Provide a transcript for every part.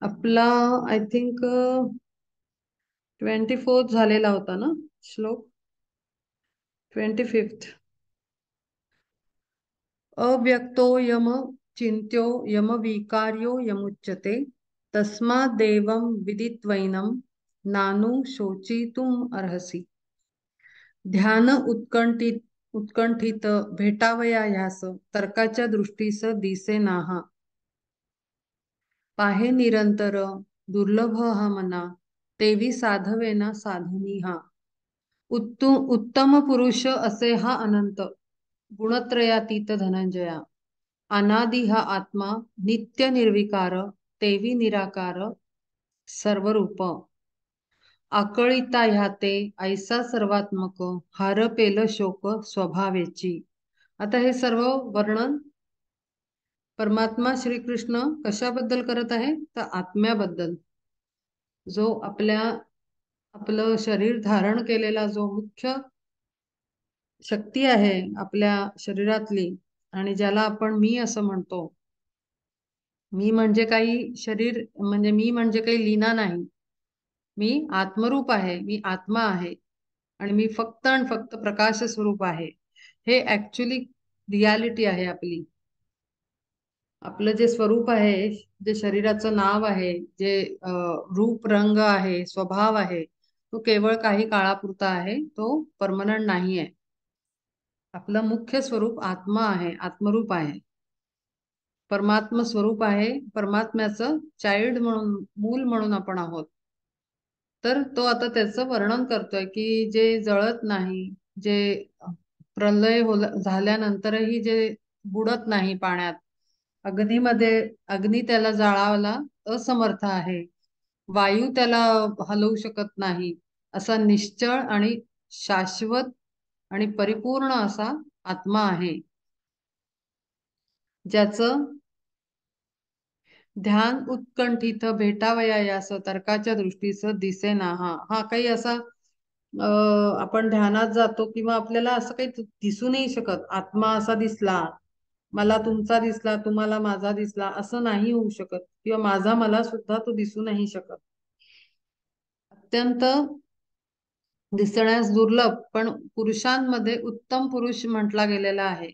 आपला I think 24th झालेला होता ना श्लोक. 25th. अव्यक्तो यम चिंत्यो यम विकार्यो यमुच्यते तस्मादेवं विदित्वैनं नानु शोचितुम अर्हसि. ध्यान उत्कंठित भेटावया ह्यास तर्काच्या दृष्टीस दिसे नाहा. पाहे निरंतर दुर्लभ हा मना तेवी साधवेना साधनी हा. उत्तम पुरुष असे हा अनंत गुणत्रयातीत धनंजया. अनादि हा आत्मा नित्य निर्विकार तेवी निराकार सर्वरूप. आकळिता ह्याते ऐसा सर्वात्मक हारपेल शोक स्वभावेची. आता हे सर्व वर्णन परमात्मा श्रीकृष्ण कशाबद्दल करत आहे तर आत्म्याबद्दल. जो आपलं शरीर धारण केलेला जो मुख्य शक्ती आहे आपल्या शरीरातली आणि ज्याला आपण मी असं म्हणतो. मी म्हणजे काही शरीर म्हणजे मी म्हणजे काही लीना नाही. मी आत्मरूप आहे, मी आत्मा आहे आणि मी फक्त आणि फक्त प्रकाश स्वरूप आहे. हे ऍक्च्युली रियालिटी आहे आपली. आपलं जे स्वरूप आहे, जे शरीराचं नाव आहे, जे रूप रंग आहे, स्वभाव आहे, तो केवळ काही काळापुरता आहे, तो परमनंट नाही आहे. आपलं मुख्य स्वरूप आत्मा आहे, आत्मरूप आहे, परमात्म स्वरूप आहे. परमात्म्याचं चाइल्ड म्हणून, मूल म्हणून आपण आहोत. तर तो आता त्याचं वर्णन करतोय की जे जळत नाही, जे प्रलय झाल्यानंतरही जे बुडत नाही पाण्यात, अग्नीमध्ये अग्नी त्याला जाळायला असमर्थ आहे, वायू त्याला हलवू शकत नाही, असा निश्चळ आणि शाश्वत आणि परिपूर्ण असा आत्मा आहे, ज्याचं ध्यान उत्कंठित भेटावया यास तर्काच्या दृष्टीस दिसे ना. हा काही असा आपण ध्यानात जातो किंवा आपल्याला असं काही दिसू नाही शकत. आत्मा असा दिसला, मला तुमचा दिसला, तुम्हाला माझा दिसला, असं नाही होऊ शकत. किंवा माझा मला सुद्धा तो दिसू नाही शकत. अत्यंत दिसण्यास दुर्लभ पण पुरुषांमध्ये उत्तम पुरुष म्हटला गेलेला आहे.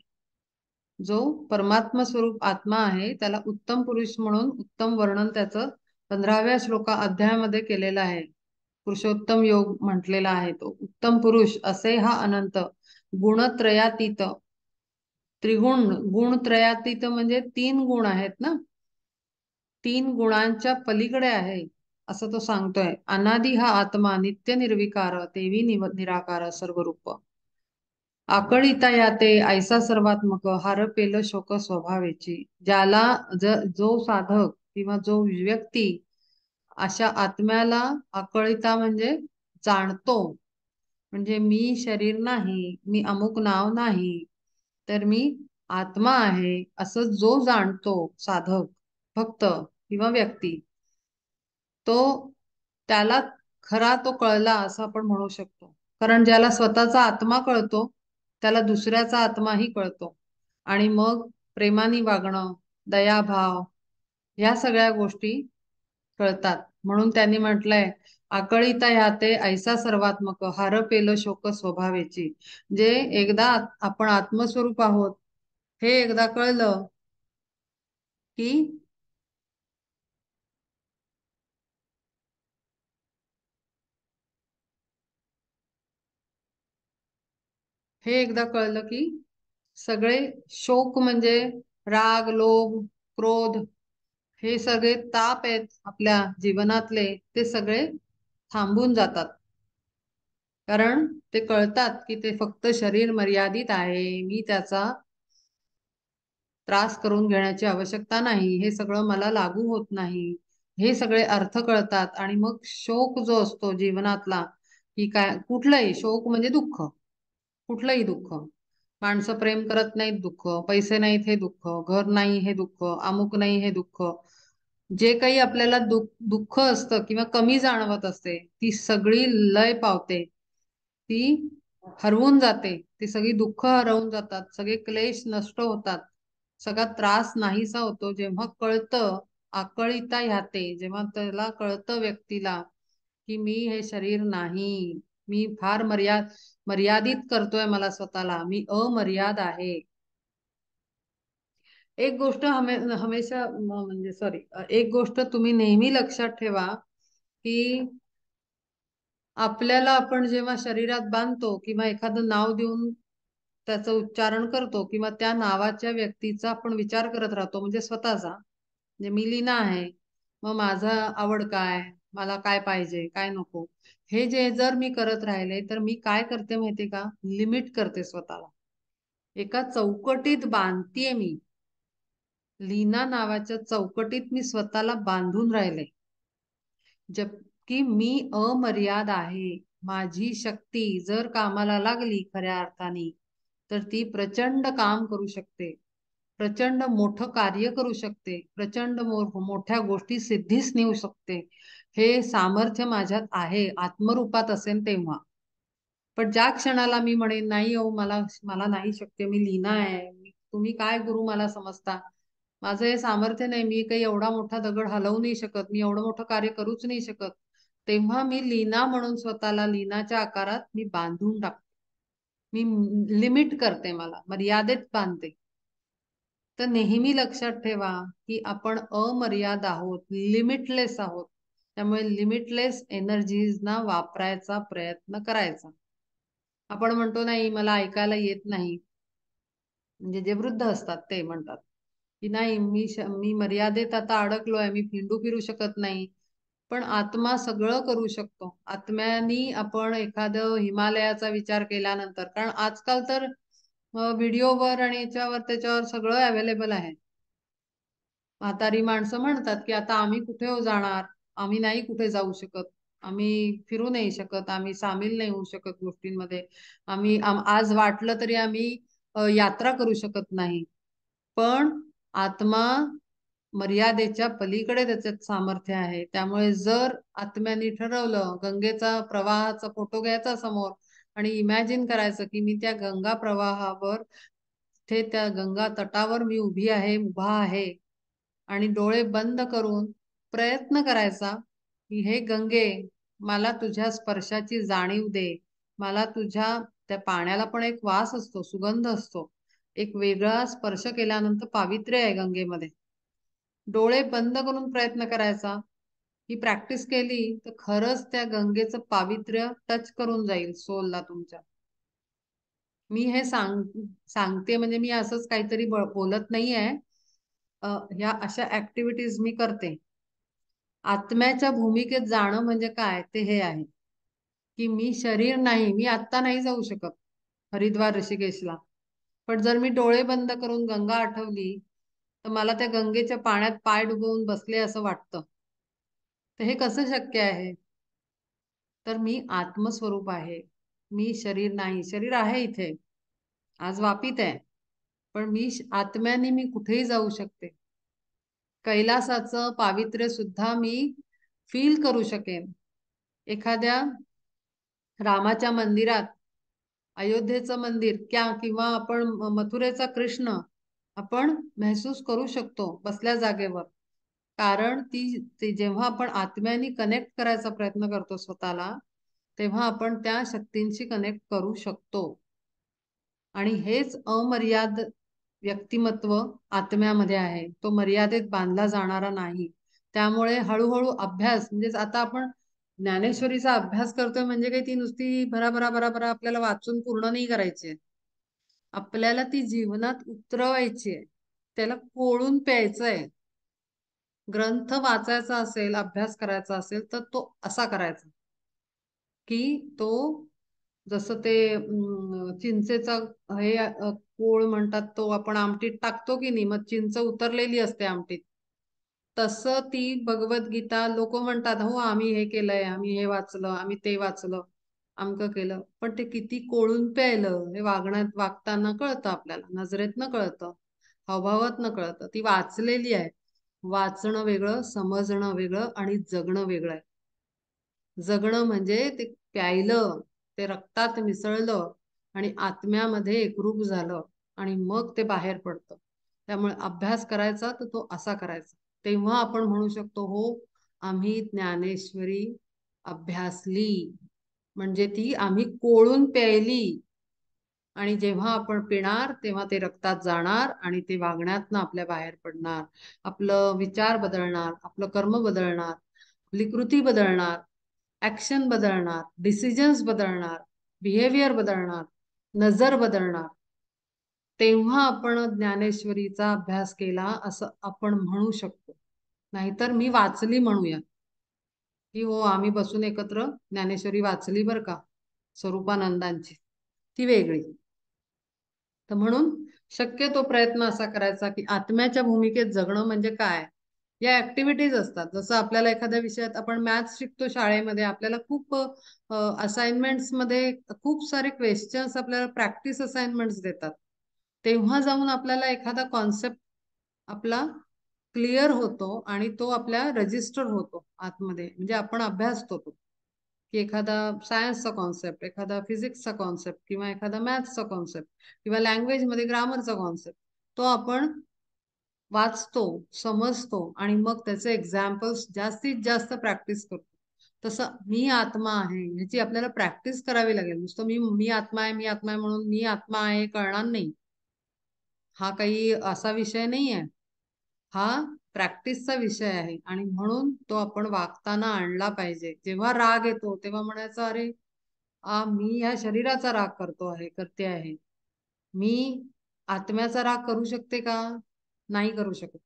जो परमात्मा स्वरूप आत्मा आहे त्याला उत्तम पुरुष म्हणून उत्तम वर्णन त्याचं 15व्या अध्यायामध्ये केलेलं आहे. पुरुषोत्तम योग म्हटलेला आहे. तो उत्तम पुरुष असे हा अनंत गुणत्रयातीत. त्रिगुण गुणत्रयातीत म्हणजे 3 गुण आहेत ना, 3 गुणांच्या पलीकडे आहे असं तो सांगतोय. अनादि हा आत्मा नित्य निर्विकार तेवी निराकार सर्वरूप. आकळिता याते ऐसा सर्वात्मक हारपेल शोक स्वभावेची. ज्याला जो साधक किंवा जो व्यक्ती अशा आत्म्याला आकळिता म्हणजे जाणतो, म्हणजे मी शरीर नाही, मी अमुक नाव नाही, तर मी आत्मा आहे असं जो जाणतो साधक भक्त किंवा व्यक्ती, तो त्याला खरा तो कळला असं आपण म्हणू शकतो. कारण ज्याला स्वतःचा आत्मा कळतो त्याला दुसऱ्याचा आत्माही कळतो आणि मग प्रेमाने वागणं, दयाभाव, ह्या सगळ्या गोष्टी कळतात. म्हणून त्यांनी म्हटलंय आकळिता ह्याते ऐसा सर्वात्मक हारपेल शोक स्वभावेची. जे एकदा आपण आत्मस्वरूप आहोत हे एकदा कळलं की सगळे शोक म्हणजे राग, लोभ, क्रोध, हे सगळे ताप आहेत आपल्या जीवनातले, ते सगळे थांबून जातात. कारण ते कळतात की ते फक्त शरीर मर्यादित आहे, मी त्याचा त्रास करून घेण्याची आवश्यकता नाही, हे सगळं मला लागू होत नाही, हे सगळे अर्थ कळतात. आणि मग शोक जो असतो जीवनातला, की काय कुठलंही शोक म्हणजे दुःख, कुठलंही दुःख, माणसं प्रेम करत नाहीत दुःख, पैसे नाहीत हे दुःख, घर नाही हे दुःख, अमुक नाही हे दुःख, जे काही आपल्याला दुःख असतं किंवा कमी जाणवत असते ती सगळी लय पावते, ती हरवून जाते, ती सगळी दुःख हरवून जातात, सगळे क्लेश नष्ट होतात, सगळा त्रास नाहीसा होतो जेव्हा कळतं आकळिता ह्याते, जेव्हा त्याला कळतं व्यक्तीला की मी हे शरीर नाही, मी फार मर्यादित करतोय मला स्वतःला, मी अमर्याद आहे. एक गोष्ट हमेशा म्हणजे सॉरी, एक गोष्ट तुम्ही नेहमी लक्षात ठेवा की आपल्याला आपण जेव्हा शरीरात बांधतो किंवा एखादं नाव देऊन त्याचं उच्चारण करतो किंवा त्या नावाच्या व्यक्तीचा आपण विचार करत राहतो, म्हणजे स्वतःचा, म्हणजे मी लीना आहे, मग माझा आवड काय, मला काय पाहिजे काय नको, हे जे जर मी करत राहिले तर मी काय करते माहितीये का, लिमिट करते स्वतःला, एका चौकटीत बांधतीये मी, लीना नावाच्या चौकटीत मी स्वतःला बांधून राहिले. जबकि मी अमर्याद आहे. माझी शक्ती जर कामाला लागली खऱ्या अर्थाने तर ती प्रचंड काम करू शकते, प्रचंड मोठं कार्य करू शकते, प्रचंड मोठ्या गोष्टी सिद्धीस नेऊ शकते. हे सामर्थ्य माझ्यात आहे, आत्मरूपात असेल तेव्हा. पण ज्या क्षणाला मी म्हणेन नाही हो, मला मला नाही शक्य, मी लीना आहे, तुम्ही काय गुरु मला समजता, माझं हे सामर्थ्य नाही, मी काही एवढा मोठा दगड हलवू नाही शकत, मी एवढं मोठं कार्य करूच नाही शकत, तेव्हा मी लीना म्हणून स्वतःला लीनाच्या आकारात मी बांधून टाकते, मी लिमिट करते, मला मर्यादेत बांधते. तर नेहमी लक्षात ठेवा की आपण अमर्याद आहोत, लिमिटलेस आहोत. त्यामुळे लिमिटलेस एनर्जीजना वापरायचा प्रयत्न करायचा. आपण म्हणतो नाही मला ऐकायला येत नाही, म्हणजे जे वृद्ध असतात ते म्हणतात की नाही मी मर्यादेत आता अडकलोय, मी फिंडू फिरू शकत नाही. पण आत्मा सगळं करू शकतो. आत्म्यानी आपण एखादं हिमालयाचा विचार केल्यानंतर, कारण आजकाल तर व्हिडिओवर आणि याच्यावर त्याच्यावर सगळं अवेलेबल आहे. म्हातारी माणसं म्हणतात की आता आम्ही कुठे हो जाणार, आम्ही नाही कुठे जाऊ शकत, आम्ही फिरू नाही शकत, आम्ही सामील नाही होऊ शकत गोष्टींमध्ये, आज वाटलं तरी आम्ही यात्रा करू शकत नाही. पण आत्मा मर्यादेच्या पलीकडे त्याच्यात सामर्थ्य आहे. त्यामुळे जर आत्म्याने ठरवलं गंगेचा प्रवाहाचा फोटो घ्यायचा समोर आणि इमॅजिन करायचं की मी त्या गंगा प्रवाहावर, ते त्या गंगा तटावर मी उभा आहे आणि डोळे बंद करून प्रयत्न करायचा की हे गंगे, मला तुझ्या स्पर्शाची जाणीव दे, मला तुझ्या, त्या पाण्याला पण एक वास असतो, सुगंध असतो, एक वेगळा स्पर्श केल्यानंतर पावित्र्य आहे गंगेमध्ये. डोळे बंद करून प्रयत्न करायचा. ही प्रॅक्टिस केली तर खरंच त्या गंगेचं पावित्र्य टच करून जाईल सोलला तुमच्या. मी हे सांगते म्हणजे मी असंच काहीतरी बोलत नाहीये. ह्या अशा ऍक्टिव्हिटीज मी करते. आत्म्याच्या भूमिकेत जाणं म्हणजे काय ते हे आहे की मी शरीर नाही, मी आत्ता नाही जाऊ शकत हरिद्वार ऋषिकेशला, पण जर मी डोळे बंद करून गंगा आठवली तर मला त्या गंगेच्या पाण्यात पाय डुबवून बसले असं वाटतं. तर हे कसं शक्य आहे, तर मी आत्मस्वरूप आहे, मी शरीर नाही. शरीर आहे इथे, आज वापित आहे, पण मी आत्म्याने मी कुठेही जाऊ शकते. कैलासाचं पावित्र्य सुद्धा मी फील करू शकेन. एखाद्या रामाच्या मंदिरात, अयोध्येचं मंदिर किंवा आपण मथुरेचा कृष्ण आपण महसूस करू शकतो बसल्या जागेवर. कारण जेव्हा आपण आत्म्याने कनेक्ट करायचा प्रयत्न करतो स्वतःला, तेव्हा आपण त्या शक्तींशी कनेक्ट करू शकतो. आणि हेच अमर्याद व्यक्तिमत्व आत्म्यामध्ये आहे, तो मर्यादेत बांधला जाणारा नाही. त्यामुळे हळूहळू अभ्यास, म्हणजे आता आपण ज्ञानेश्वरीचा अभ्यास करतोय म्हणजे काही ती नुसती भराभरा भराभरा आपल्याला वाचून पूर्ण नाही करायची, आपल्याला ती जीवनात उतरवायची आहे, त्याला कोळून प्यायचंय. ग्रंथ वाचायचा असेल, अभ्यास करायचा असेल तर तो असा करायचा की तो, जसं ते चिंचेचा हे कोळ म्हणतात, तो आपण आमटीत टाकतो की नाही, मग चिंच उतरलेली असते आमटीत, तसं ती भगवद्गीता, लोक म्हणतात हो आम्ही हे केलंय, आम्ही हे वाचलं, आम्ही ते वाचलं, अमकं केलं, पण ते किती कोळून प्यायलं हे वागताना कळतं आपल्याला, नजरेतनं कळतं, हावभावातनं कळतं. ती वाचलेली आहे. वाचणं वेगळं, समजणं वेगळं आणि जगणं वेगळं आहे. जगणं म्हणजे ते प्यायलं, ते रक्तात मिसळलं आणि आत्म्यामध्ये एकरूप झालं आणि मग ते बाहेर पडतं. त्यामुळे अभ्यास करायचा तर तो असा करायचा. तेव्हा आपण म्हणू शकतो हो आम्ही ज्ञानेश्वरी अभ्यासली, म्हणजे ती आम्ही कोळून प्यायली. आणि जेव्हा आपण पिणार तेव्हा ते रक्तात जाणार आणि ते वागण्यातनं आपल्या बाहेर पडणार. आपलं विचार बदलणार, आपलं कर्म बदलणार, आपली कृती बदलणार, ऍक्शन बदलणार, डिसिजन्स बदलणार, बिहेवियर बदलणार, नजर बदलणार. तेव्हा आपण ज्ञानेश्वरीचा अभ्यास केला असं आपण म्हणू शकतो. नाहीतर मी वाचली म्हणूया की हो आम्ही बसून एकत्र ज्ञानेश्वरी वाचली बरं का, स्वरूपानंदांची, ती वेगळी. तर म्हणून शक्यतो प्रयत्न असा करायचा की आत्म्याच्या भूमिकेत जगणं म्हणजे काय, या ऍक्टिव्हिटीज असतात. जसं आपल्याला एखाद्या विषयात आपण मॅथ्स शिकतो शाळेमध्ये, आपल्याला खूप असाइनमेंट्स मध्ये खूप सारे क्वेश्चन्स आपल्याला प्रॅक्टिस असाइनमेंट्स देतात. तेव्हा जाऊन आपल्याला एखादा कॉन्सेप्ट आपला क्लिअर होतो आणि तो आपल्या रजिस्टर होतो आतमध्ये, म्हणजे आपण अभ्यासतो तो, की एखादा सायन्सचा कॉन्सेप्ट, एखादा फिजिक्सचा कॉन्सेप्ट, किंवा एखादा मॅथ्सचा कॉन्सेप्ट, किंवा लँग्वेज मध्ये ग्रामरचा कॉन्सेप्ट, तो आपण वाचतो, समजतो आणि मग त्याचे एक्झाम्पल्स जास्तीत जास्त प्रॅक्टिस करतो. तसं मी आत्मा आहे ह्याची आपल्याला प्रॅक्टिस करावी लागेल. नुसतं मी मी आत्मा आहे, मी आत्मा आहे म्हणून मी आत्मा आहे कळणार नाही. हा काही असा विषय नाही आहे, हा प्रॅक्टिसचा विषय आहे. आणि म्हणून तो आपण वागताना आणला पाहिजे. जेव्हा राग येतो तेव्हा म्हणायचं अरे मी ह्या शरीराचा राग करतो आहे, करते आहे. मी आत्म्याचा राग करू शकते का? नाही करू शकत.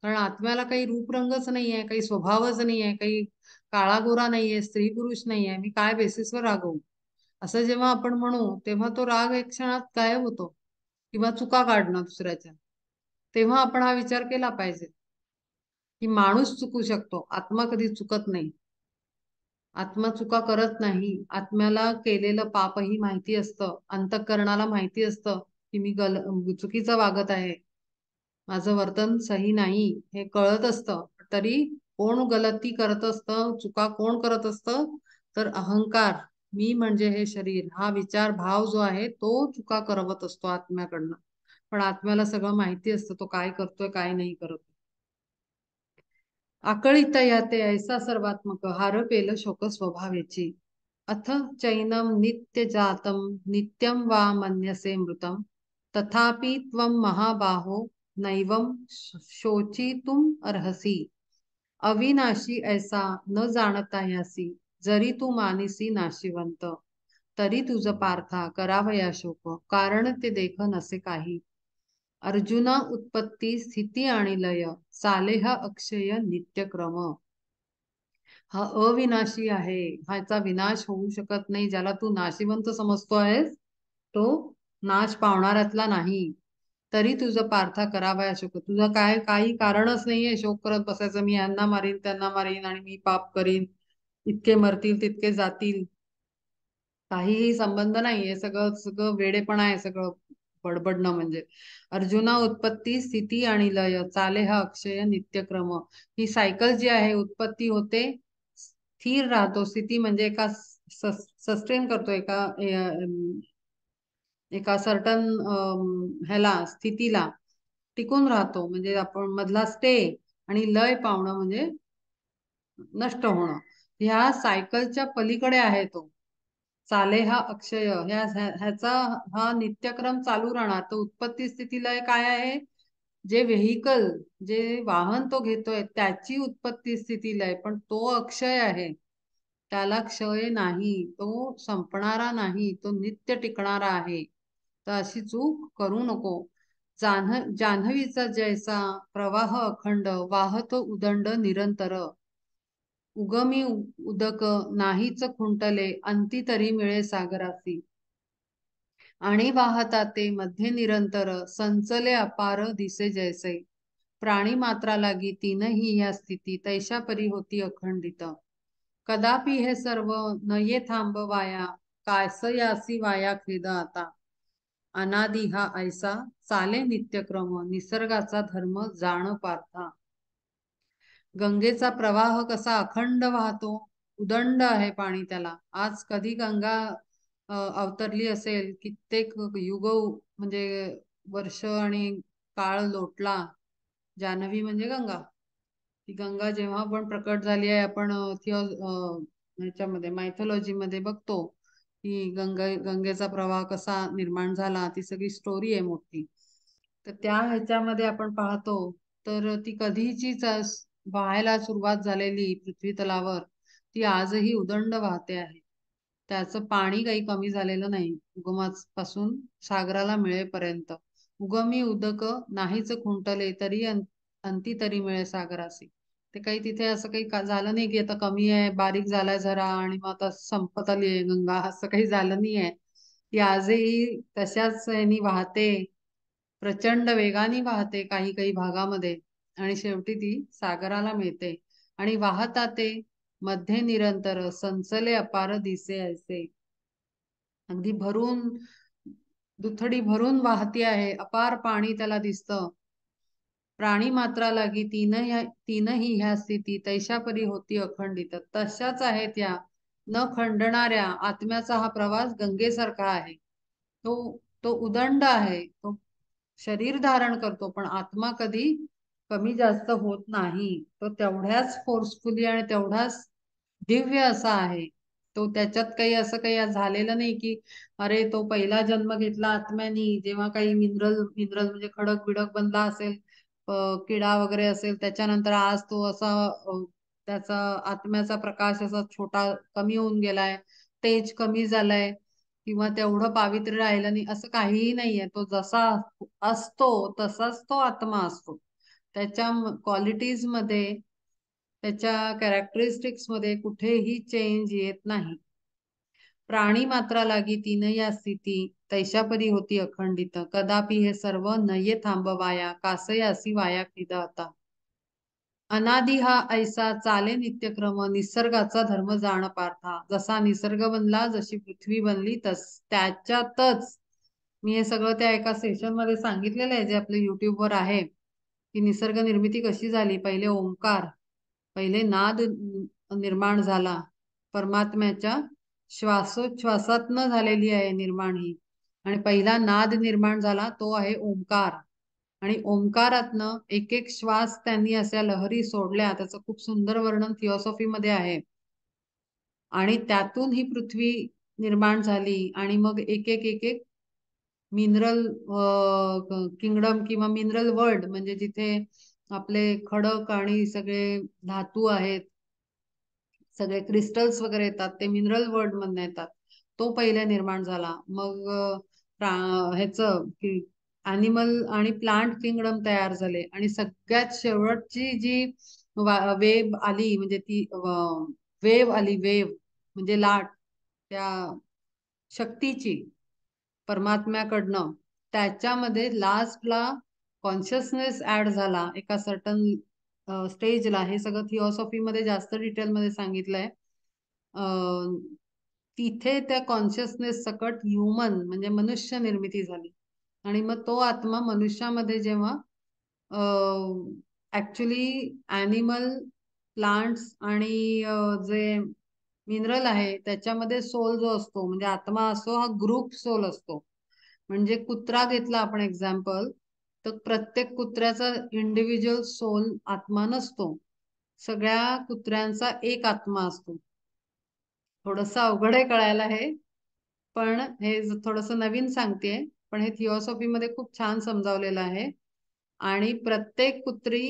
कारण आत्म्याला काही रूपरंगच नाहीये, काही स्वभावच नाहीये, काही काळा गोरा नाहीये, स्त्री पुरुष नाहीये. मी काय बेसिसवर रागवू? असं जेव्हा आपण म्हणू तेव्हा तो राग एक क्षणात गायब होतो. किंवा चुका काढणं दुसऱ्याच्या. तेव्हा आपण हा विचार केला पाहिजे की माणूस चुकू शकतो, आत्मा कधी चुकत नाही. आत्मा चुका करत नाही. आत्म्याला केलेलं पापही माहिती असतं, अंतःकरणाला माहिती असतं की मी चुकीचं वागत आहे, माझं वर्तन सही नाही, हे कळत असतं. तरी कोण गलती करत असतं, चुका कोण करत असतं, तर अहंकार, मी म्हणजे हे शरीर, हा विचार भाव जो आहे तो चुका करवत असतो आत्म्याकडनं. पण आत्म्याला सगळं माहिती असतं तो काय करतोय काय नाही करत. आकळित याते ऐसा सर्वात्मक हार पेल शोक स्वभावेची. अथ चैनम नित्य जातम नित्यम वा मन्यसे मृतम तथापि त्वं महाबाहो नैवं शोचितुम अर्हसि. अविनाशी ऐसा न जाणता यासी, जरी तू मानिसी नाशिवंत, तरी तुझ पार्था करावया शोक, कारण ते देख नसे काही. अर्जुना उत्पत्ती स्थिती आणि लय, चाले हा अक्षय नित्यक्रम. हा अविनाशी आहे, ह्याचा विनाश होऊ शकत नाही. ज्याला तू नाशिवंत समजतो आहेस तो नाश पावणाऱ्यातला नाही. तरी तुझं पार्था करावया शोक, तुझं काय काही कारणच नाहीये शोक करत बसायचं. मी यांना मारीन त्यांना मारीन आणि मी पाप करीन, इतके मरतील तितके जातील, काहीही संबंध नाही. हे सगळं सगळं वेडेपणा आहे, सगळं बडबडणं म्हणजे. अर्जुना उत्पत्ती स्थिती आणि लय, चाले हा अक्षय नित्यक्रम. ही सायकल जी आहे, उत्पत्ती होते, स्थिर राहतो. स्थिती म्हणजे एका सस्टेन करतो, एका सर्टन ह्याला स्थितीला टिकून राहतो, म्हणजे आपण मधला स्टे. आणि लय पावणं म्हणजे नष्ट होणं. ह्या सायकलच्या पलीकडे आहे तो. चाले हा अक्षय, ह्याचा हा नित्यक्रम चालू राहणार. तर उत्पत्ती स्थिती लय काय आहे, जे व्हेकल, जे वाहन तो घेतोय त्याची उत्पत्ती स्थिती लय, पण तो अक्षय आहे, त्याला क्षय नाही, तो संपणारा नाही, तो नित्य टिकणारा आहे. तर अशी चूक करू नको. जान्हवीचा जैसा प्रवाह अखंड, वाहतो उदंड निरंतर, उगमी उदक नाहीच खुंटले, अंती तरी मिळे सागरासी. आणि वाहता ते मध्ये निरंतर, संचले अपार दिसे जैसे. प्राणी मात्रा लागी तीनही या स्थिती, तैशा परी होती अखंडित. कदापि हे सर्व नये थांब वाया, कायसयासी वाया खेद आता. अनादि हा ऐसा चाले नित्यक्रम, निसर्गाचा धर्म जाण पार्था. गंगेचा प्रवाह कसा अखंड वाहतो, उदंड आहे पाणी त्याला. आज कधी गंगा अवतरली असेल, कित्येक युग म्हणजे वर्ष आणि काळ लोटला. जान्हवी म्हणजे गंगा. ती गंगा जेव्हा पण प्रकट झाली आहे, आपण ह्याच्यामध्ये मायथॉलॉजी मध्ये बघतो की गंगेचा प्रवाह कसा निर्माण झाला, ती सगळी स्टोरी आहे मोठी. तर त्या ह्याच्यामध्ये आपण पाहतो तर ती कधीचीच वाहायला सुरुवात झालेली पृथ्वी तलावर ती आजही उदंड वाहते आहे. त्याचं पाणी काही कमी झालेलं नाही उगमापासून सागराला मिळेपर्यंत. उगमी उदक नाहीच खुंटले तरी अंती तरी मिळे सागरासी. ते काही तिथे असं काही झालं नाही की आता कमी आहे, बारीक झालाय जरा आणि मग आता संपत आली आहे गंगा, असं काही झालं नाही आहे. ती आजही तशाच ह्यानी वाहते, प्रचंड वेगाने वाहते काही काही भागामध्ये, आणि शेवटी ती सागराला मिळते. आणि वाहता ते मध्ये निरंतर संचले अपार दिसे ऐसे. अगदी भरून, दुथडी भरून वाहती आहे, अपार पाणी त्याला दिसतं. प्राणी मात्रा लागी तीनही ह्या स्थिती तैशा परी होती अखंडित. तशाच आहे त्या न खंडणाऱ्या आत्म्याचा हा प्रवास गंगेसारखा आहे. तो तो उदंड आहे, तो शरीर धारण करतो, पण आत्मा कधी कमी जास्त होत नाही. तो तेवढ्याच फोर्सफुली आणि तेवढाच दिव्य असा आहे. तो त्याच्यात काही असं काही झालेलं नाही की अरे तो पहिला जन्म घेतला आत्म्यानी, जेव्हा काही मिनरल मिनरल म्हणजे खडक बिडक बनला असेल, किडा वगैरे असेल, त्याच्यानंतर आज तो असा त्याचा आत्म्याचा प्रकाश असा छोटा कमी होऊन गेलाय, तेज कमी झालाय, किंवा तेवढं पावित्र्य राहिलं नाही, असं काहीही नाहीये. तो जसा असतो तसाच तो आत्मा असतो. त्याच्या क्वालिटीज मध्ये, त्याच्या कॅरेक्टरिस्टिक्स मध्ये कुठेही चेंज येत नाही. प्राणी मात्रा लागी तीन या स्थिती तैशापरी होती अखंडित. कदापि हे सर्व नये थांबवाया, कासयासी वाया आता. अनादि हा ऐसा चाले नित्यक्रम, निसर्गाचा धर्म जाण पार्था. जसा निसर्ग बनला, जशी पृथ्वी बनली, त्याच्यातच मी हे सगळं त्या एका सेशन मध्ये सांगितलेलं आहे, जे आपल्या युट्यूबवर आहे, की निसर्ग निर्मिती कशी झाली. पहिले ओंकार, पहिले नाद निर्माण झाला. परमात्म्याच्या श्वासोच्छ्वासात न झालेली आहे निर्माण ही. आणि पहिला नाद निर्माण झाला तो आहे ओंकार. आणि ओंकारातनं एक एक श्वास त्यांनी अशा लहरी सोडल्या. त्याचं खूप सुंदर वर्णन थिओसॉफी मध्ये आहे. आणि त्यातून ही पृथ्वी निर्माण झाली. आणि मग एक एक एक एक मिनरल किंगडम किंवा मिनरल वर्ल्ड, म्हणजे जिथे आपले खडक आणि सगळे धातू आहेत, सगळे क्रिस्टल्स वगैरे येतात, ते मिनरल वर्ल्ड मधून येतात. तो पहिले निर्माण झाला. मग ह्याच अॅनिमल आणि प्लांट किंगडम तयार झाले. आणि सगळ्यात शेवटची जी वेव आली, म्हणजे ती वेव आली, वेव म्हणजे लाट त्या शक्तीची परमात्म्याकडनं, त्याच्यामध्ये लास्टला कॉन्शियसनेस ऍड झाला एका सर्टन स्टेजला. हे सगळं थिओसॉफी मध्ये जास्त डिटेल मध्ये सांगितलंय. तिथे त्या कॉन्शियसनेस सकट ह्युमन म्हणजे मनुष्य निर्मिती झाली. आणि मग तो आत्मा मनुष्यामध्ये जेव्हा ऍक्च्युली ऍनिमल, प्लांट्स आणि जे मिनरल आहे त्याच्यामध्ये सोल जो असतो, म्हणजे आत्मा असतो, हा ग्रुप सोल असतो. म्हणजे कुत्रा घेतला आपण एक्झाम्पल, तर प्रत्येक कुत्र्याचा इंडिव्हिज्युअल सोल आत्मा नसतो. सगळ्या कुत्र्यांचा एक आत्मा असतो. थोडस अवघड आहे कळायला हे, पण हे थोडस नवीन सांगतेय, पण हे थिओसॉफी मध्ये खूप छान समजावलेलं आहे. आणि प्रत्येक कुत्री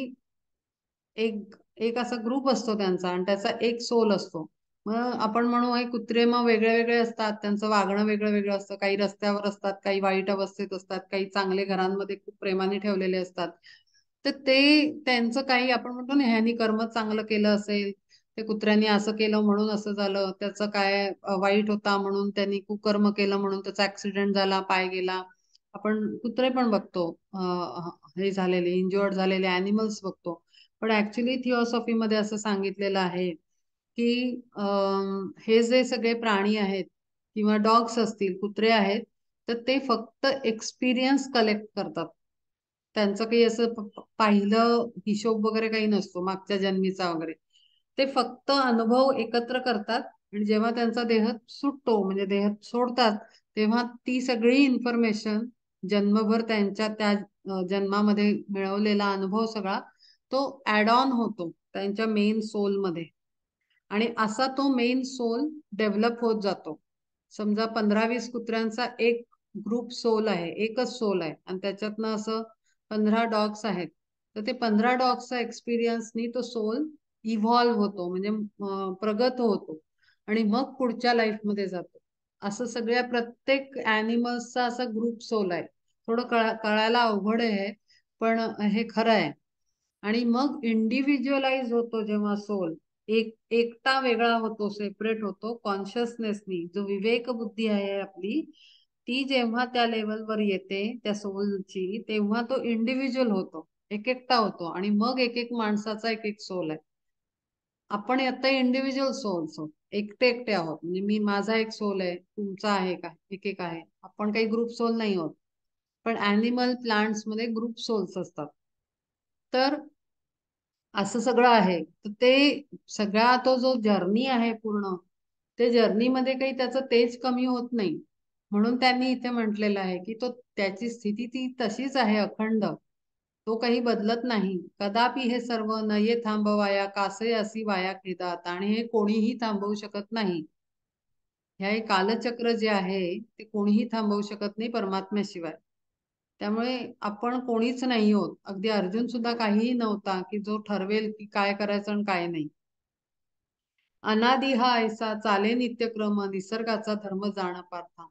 एक एक असा ग्रुप असतो त्यांचा, आणि त्याचा एक सोल असतो. मग आपण म्हणू हे कुत्रे मग वेगळे वेगळे असतात, त्यांचं वागणं वेगळं वेगळं असतं. काही रस्त्यावर असतात, काही वाईट अवस्थेत असतात, काही चांगले घरांमध्ये खूप प्रेमाने ठेवलेले असतात. तर ते त्यांचं काही, आपण म्हणतो ना ह्यानी कर्म चांगलं केलं असेल, ते कुत्र्यांनी असं केलं म्हणून असं झालं, त्याचं काय वाईट होता म्हणून त्यांनी कुकर्म केलं म्हणून त्याचा ऍक्सिडेंट झाला, पाय गेला. आपण कुत्रे पण बघतो, हे झालेले इंज्युअर्ड झालेले अॅनिमल्स बघतो. पण ऍक्च्युली थिओसॉफी मध्ये असं सांगितलेलं आहे की हे जे सगळे प्राणी आहेत किंवा डॉग्स असतील, कुत्रे आहेत, तर ते फक्त एक्सपिरियन्स कलेक्ट करतात. त्यांचं काही असं पाहिलं हिशोब वगैरे काही नसतो मागच्या जन्मीचा वगैरे. ते फक्त अनुभव एकत्र करतात, आणि जेव्हा त्यांचा देह सुटतो म्हणजे देह सोडतात, तेव्हा ती सगळी इन्फॉर्मेशन जन्मभर त्यांच्या त्या जन्मामध्ये मिळवलेला अनुभव सगळा तो ऍड ऑन होतो. त्यांच्या मेन सोलमध्ये. आणि असा तो मेन सोल डेव्हलप होत जातो. समजा 15-20 कुत्र्यांचा एक ग्रुप सोल आहे, एकच सोल आहे आणि त्याच्यातनं असं 15 डॉग्स आहेत. तर ते 15 डॉग्सचा एक्सपिरियन्सनी तो सोल इव्हॉल्व्ह होतो, म्हणजे प्रगत होतो आणि मग पुढच्या लाईफमध्ये जातो. असं सगळ्या प्रत्येक ॲनिमल्सचा असा ग्रुप सोल आहे. थोडं कळायला अवघड आहे, पण हे खरं आहे. आणि मग इंडिव्हिज्युअलाइज होतो जेव्हा सोल, एकटा वेगळा होतो, सेपरेट होतो कॉन्शियसनेसनी. जो विवेक बुद्धी आहे आपली, ती जेव्हा त्या लेवलवर येते त्या सोलची, तेव्हा तो इंडिव्हिज्युअल होतो, एक एकटा होतो. आणि मग एक एक माणसाचा एक एक सोल आहे. आपण आता इंडिव्हिज्युअल सोल्स आहोत, एकटे एकटे आहोत. म्हणजे मी, माझा एक सोल आहे, तुमचा आहे का, एक एक आहे. आपण काही ग्रुप सोल नाही आहोत. पण ॲनिमल प्लांट्स मध्ये ग्रुप सोल्स असतात. तर असं सगळं आहे. तर ते सगळा तो जो जर्नी आहे पूर्ण, ते जर्नीमध्ये काही त्याचं तेज कमी होत नाही. म्हणून त्यांनी इथे म्हटलेलं आहे की तो, त्याची स्थिती ती तशीच आहे, अखंड. तो काही बदलत नाही. कदापि हे सर्व नये थांबवाया, कासे असी वाया खेदात. आणि हे कोणीही थांबवू शकत नाही. हे कालचक्र जे आहे ते कोणीही थांबवू शकत नाही परमात्म्याशिवाय. त्यामुळे आपण कोणीच नाही आहोत. अगदी अर्जुन सुद्धा काहीही नव्हता की जो ठरवेल की काय करायचं आणि काय नाही. अनादि हा ऐसा चाले नित्यक्रम, निसर्गाचा धर्म जाण पार्था.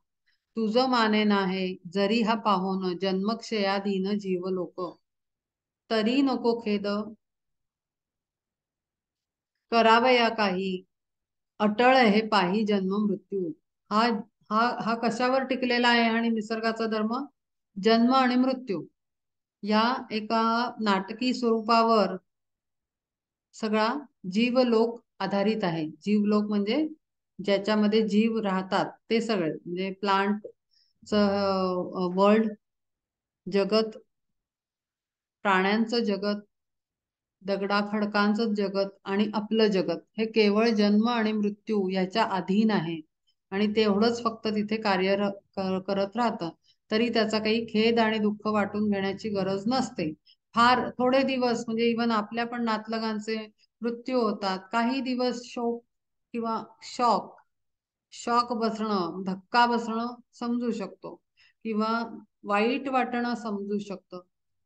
तुझं माने नाहे जरी हा पाहोन, जन्मक्षयाधीन जीव लोक. तरी नको खेद करावया काही, अटळ हे पाही जन्म मृत्यू. हा हा हा कशावर टिकलेला आहे आणि निसर्गाचा धर्म? जन्म आणि मृत्यू या एका नाटकी स्वरूपावर सगळा जीवलोक आधारित आहे. जीवलोक म्हणजे ज्याच्यामध्ये जीव राहतात ते सगळे, म्हणजे प्लांट वर्ल्ड, जगत, प्राण्यांचं जगत, दगडा खडकांचं जगत आणि आपलं जगत, हे केवळ जन्म आणि मृत्यू याच्या अधीन आहे. आणि तेवढंच फक्त तिथे कार्य करत राहतं. तरी त्याचा काही खेद आणि दुःख वाटून घेण्याची गरज नसते. फार थोडे दिवस, म्हणजे इवन आपल्या पण नातलगांचे मृत्यू होतात. काही दिवस शोक किंवा शॉक शॉक बसणं, धक्का बसणं समजू शकतो, किंवा वाईट वाटणं समजू शकतं.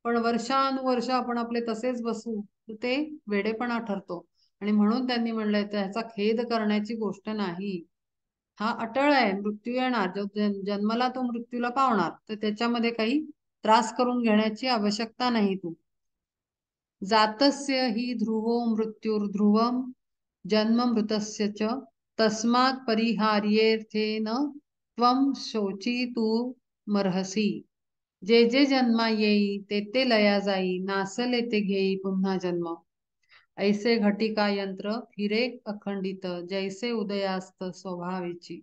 पण वर्षानुवर्ष आपण आपले तसेच बसू तर ते वेडेपणा ठरतो. आणि म्हणून त्यांनी म्हणलंय त्याचा खेद करण्याची गोष्ट नाही. हा अटळ आहे, मृत्यू येणार. जो जन्मला तो मृत्यूला पावणार. तर त्याच्यामध्ये काही त्रास करून घेण्याची आवश्यकता नाही. तू जातस्य हि ध्रुवो मृत्युर्ध्रुवम, जन्म मृतस्य च, तस्मात् परिहार्येर्थेन त्वं शोचितु मर्हसि. जे जे जन्मा येई ते ते लया जाई, नासले ते घेई पुन्हा जन्म. ऐसे घटिका यंत्र फिरे अखंडित, जैसे उदयास्त स्वभावीची.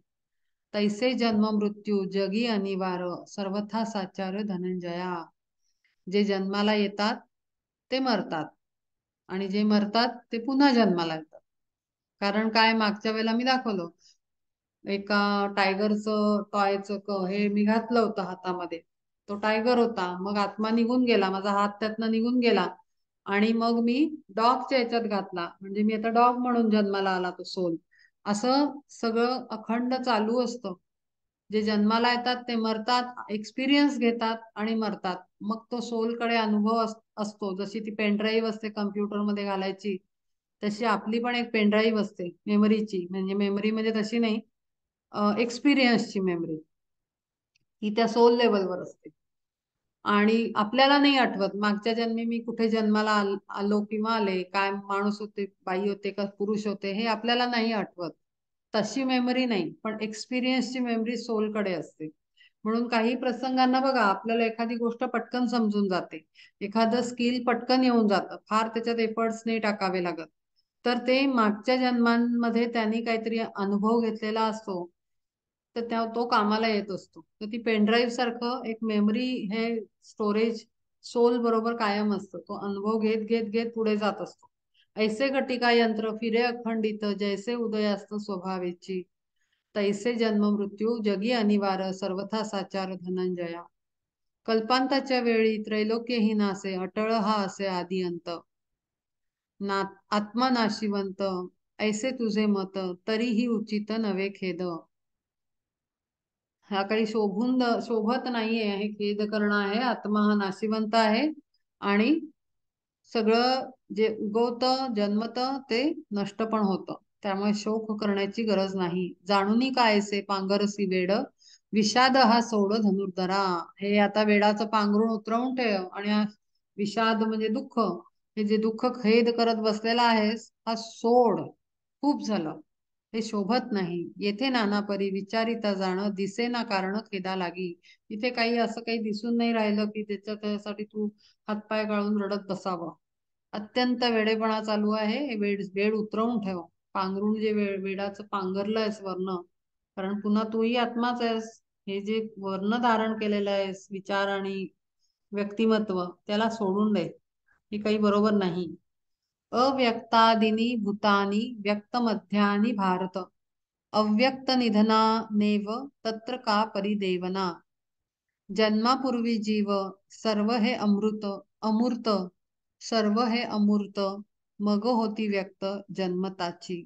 तैसे जन्म मृत्यू जगी अनिवार्य, सर्वथा साचार धनंजया. जे जन्माला येतात ते मरतात, आणि जे मरतात ते पुन्हा जन्माला येतात. कारण काय, मागच्या वेळेला मी दाखवलं, एका टायगरचं टॉयचं हे मी घातलं होतं हातामध्ये. तो टायगर होता, मग आत्मा निघून गेला, माझा हात त्यातनं निघून गेला. आणि मग मी डॉगच्या याच्यात घातला, म्हणजे मी आता डॉग म्हणून जन्माला आला तो सोल. असं सगळं अखंड चालू असतं. जे जन्माला येतात ते मरतात, एक्सपिरियन्स घेतात आणि मरतात. मग तो सोलकडे अनुभव असतो. जशी ती पेनड्राईव्ह असते कम्प्युटरमध्ये घालायची, तशी आपली पण एक पेनड्राईव्ह असते मेमरीची. म्हणजे मेमरी म्हणजे तशी नाही, एक्सपिरियन्सची मेमरी, ही त्या सोल लेवलवर असते. आणि आपल्याला नाही आठवत मागच्या जन्मी मी कुठे जन्माला आलो किंवा आले, काय माणूस होते, बाई होते का पुरुष होते, हे आपल्याला नाही आठवत. तशी मेमरी नाही, पण एक्सपिरियन्सची मेमरी सोलकडे असते. म्हणून काही प्रसंगांना बघा, आपल्याला एखादी गोष्ट पटकन समजून जाते, एखादं स्किल पटकन येऊन जातं, फार त्याच्यात एफर्ट्स नाही टाकावे लागत. तर ते मागच्या जन्मांमध्ये त्यांनी काहीतरी अनुभव घेतलेला असतो, तर त्या तो कामाला येत असतो. तर ती पेनड्राईव्ह सारखं एक मेमरी, हे स्टोरेज सोल बरोबर कायम असतं. तो अनुभव घेत घेत घेत पुढे जात असतो. ऐसे घटिका यंत्र फिरे अखंडित, जैसे उदयास्त स्वभावेची. तैसे जन्म मृत्यू जगी अनिवार्य, सर्वथा साचार धनंजया. कल्पांताच्या वेळी त्रैलोक्यही नासे, अटळ हा असे आदी अंत. ना आत्मा नाशिवंत, ऐसे तुझे मत, तरीही उचित नवे खेद. हा काही शोभत नाहीये, हे खेद करणं आहे. आत्मा हा नाशिवंत आहे आणि सगळं जे उगवतं जन्मतं ते नष्ट पण होतं. त्यामुळे शोक करण्याची गरज नाही. जाणूनी कायसे पांघरसी वेड, विषाद हा सोड धनुर्धरा. हे आता वेडाचं पांघरुण उतरवून ठेव आणि हा विषाद म्हणजे दुःख, हे जे दुःख खेद करत बसलेला आहेस हा सोड. खूप झालं, हे शोभत नाही. येथे नाना परी विचारिता जाणं, दिसेना कारण खेदा लागी. इथे काही असं काही दिसून नाही राहिलं की त्याच्यासाठी तू हातपाय गाळून रडत बसावं. अत्यंत वेडेपणा चालू आहे. हे वेड उतरवून ठेव. पांघरुण जे वेडाचं पांघरलंयस वर्ण, कारण पुन्हा तूही आत्माच आहेस. हे जे वर्ण धारण केलेलं आहेस विचार आणि व्यक्तिमत्व, त्याला सोडून दे. हे काही बरोबर नाही. अव्यक्तादिनी भूतानी व्यक्त मध्यानी भारत, अव्यक्त निधना नेव तत्र का परिदेवना. जन्मापूर्वी जीव सर्व हे अमृत अमूर्त, सर्व हे अमूर्त, मग होती व्यक्त जन्मताची.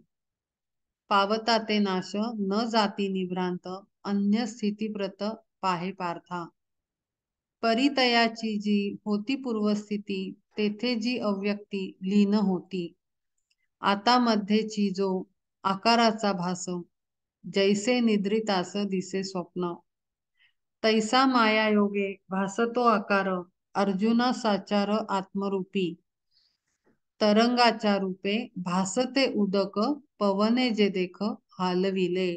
पावता ते नाश न जाती निभ्रांत, अन्य स्थितीप्रत पाहे पार्था. परितयाची जी होती पूर्वस्थिती, तेथे जी अव्यक्ती लीन होती. आता मध्येची जो आकाराचा भास, जैसे निद्रितास दिसे स्वप्न. तैसा माया योगे भासतो आकार, अर्जुना साचार आत्मरूपी. तरंगाच्या रूपे भासते उदक, पवने जे देख हालविले.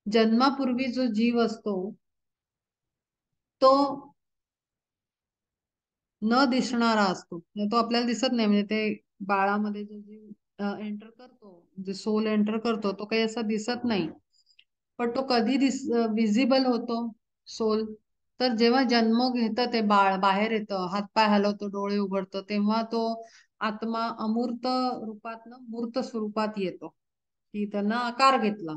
जन्मापूर्वी जो जीव असतो तो न दिसणारा असतो, तो आपल्याला दिसत नाही. म्हणजे ते बाळामध्ये जो जीव एंटर करतो, जे सोल एंटर करतो, तो काही असा दिसत नाही. पण तो कधी विजिबल होतो सोल, तर जेव्हा जन्म घेतं ते बाळ बाहेर येतं, हातपाय हलवतो, डोळे उघडतो, तेव्हा तो आत्मा अमूर्त रूपात मूर्त स्वरूपात येतो, की त्यांना आकार घेतला.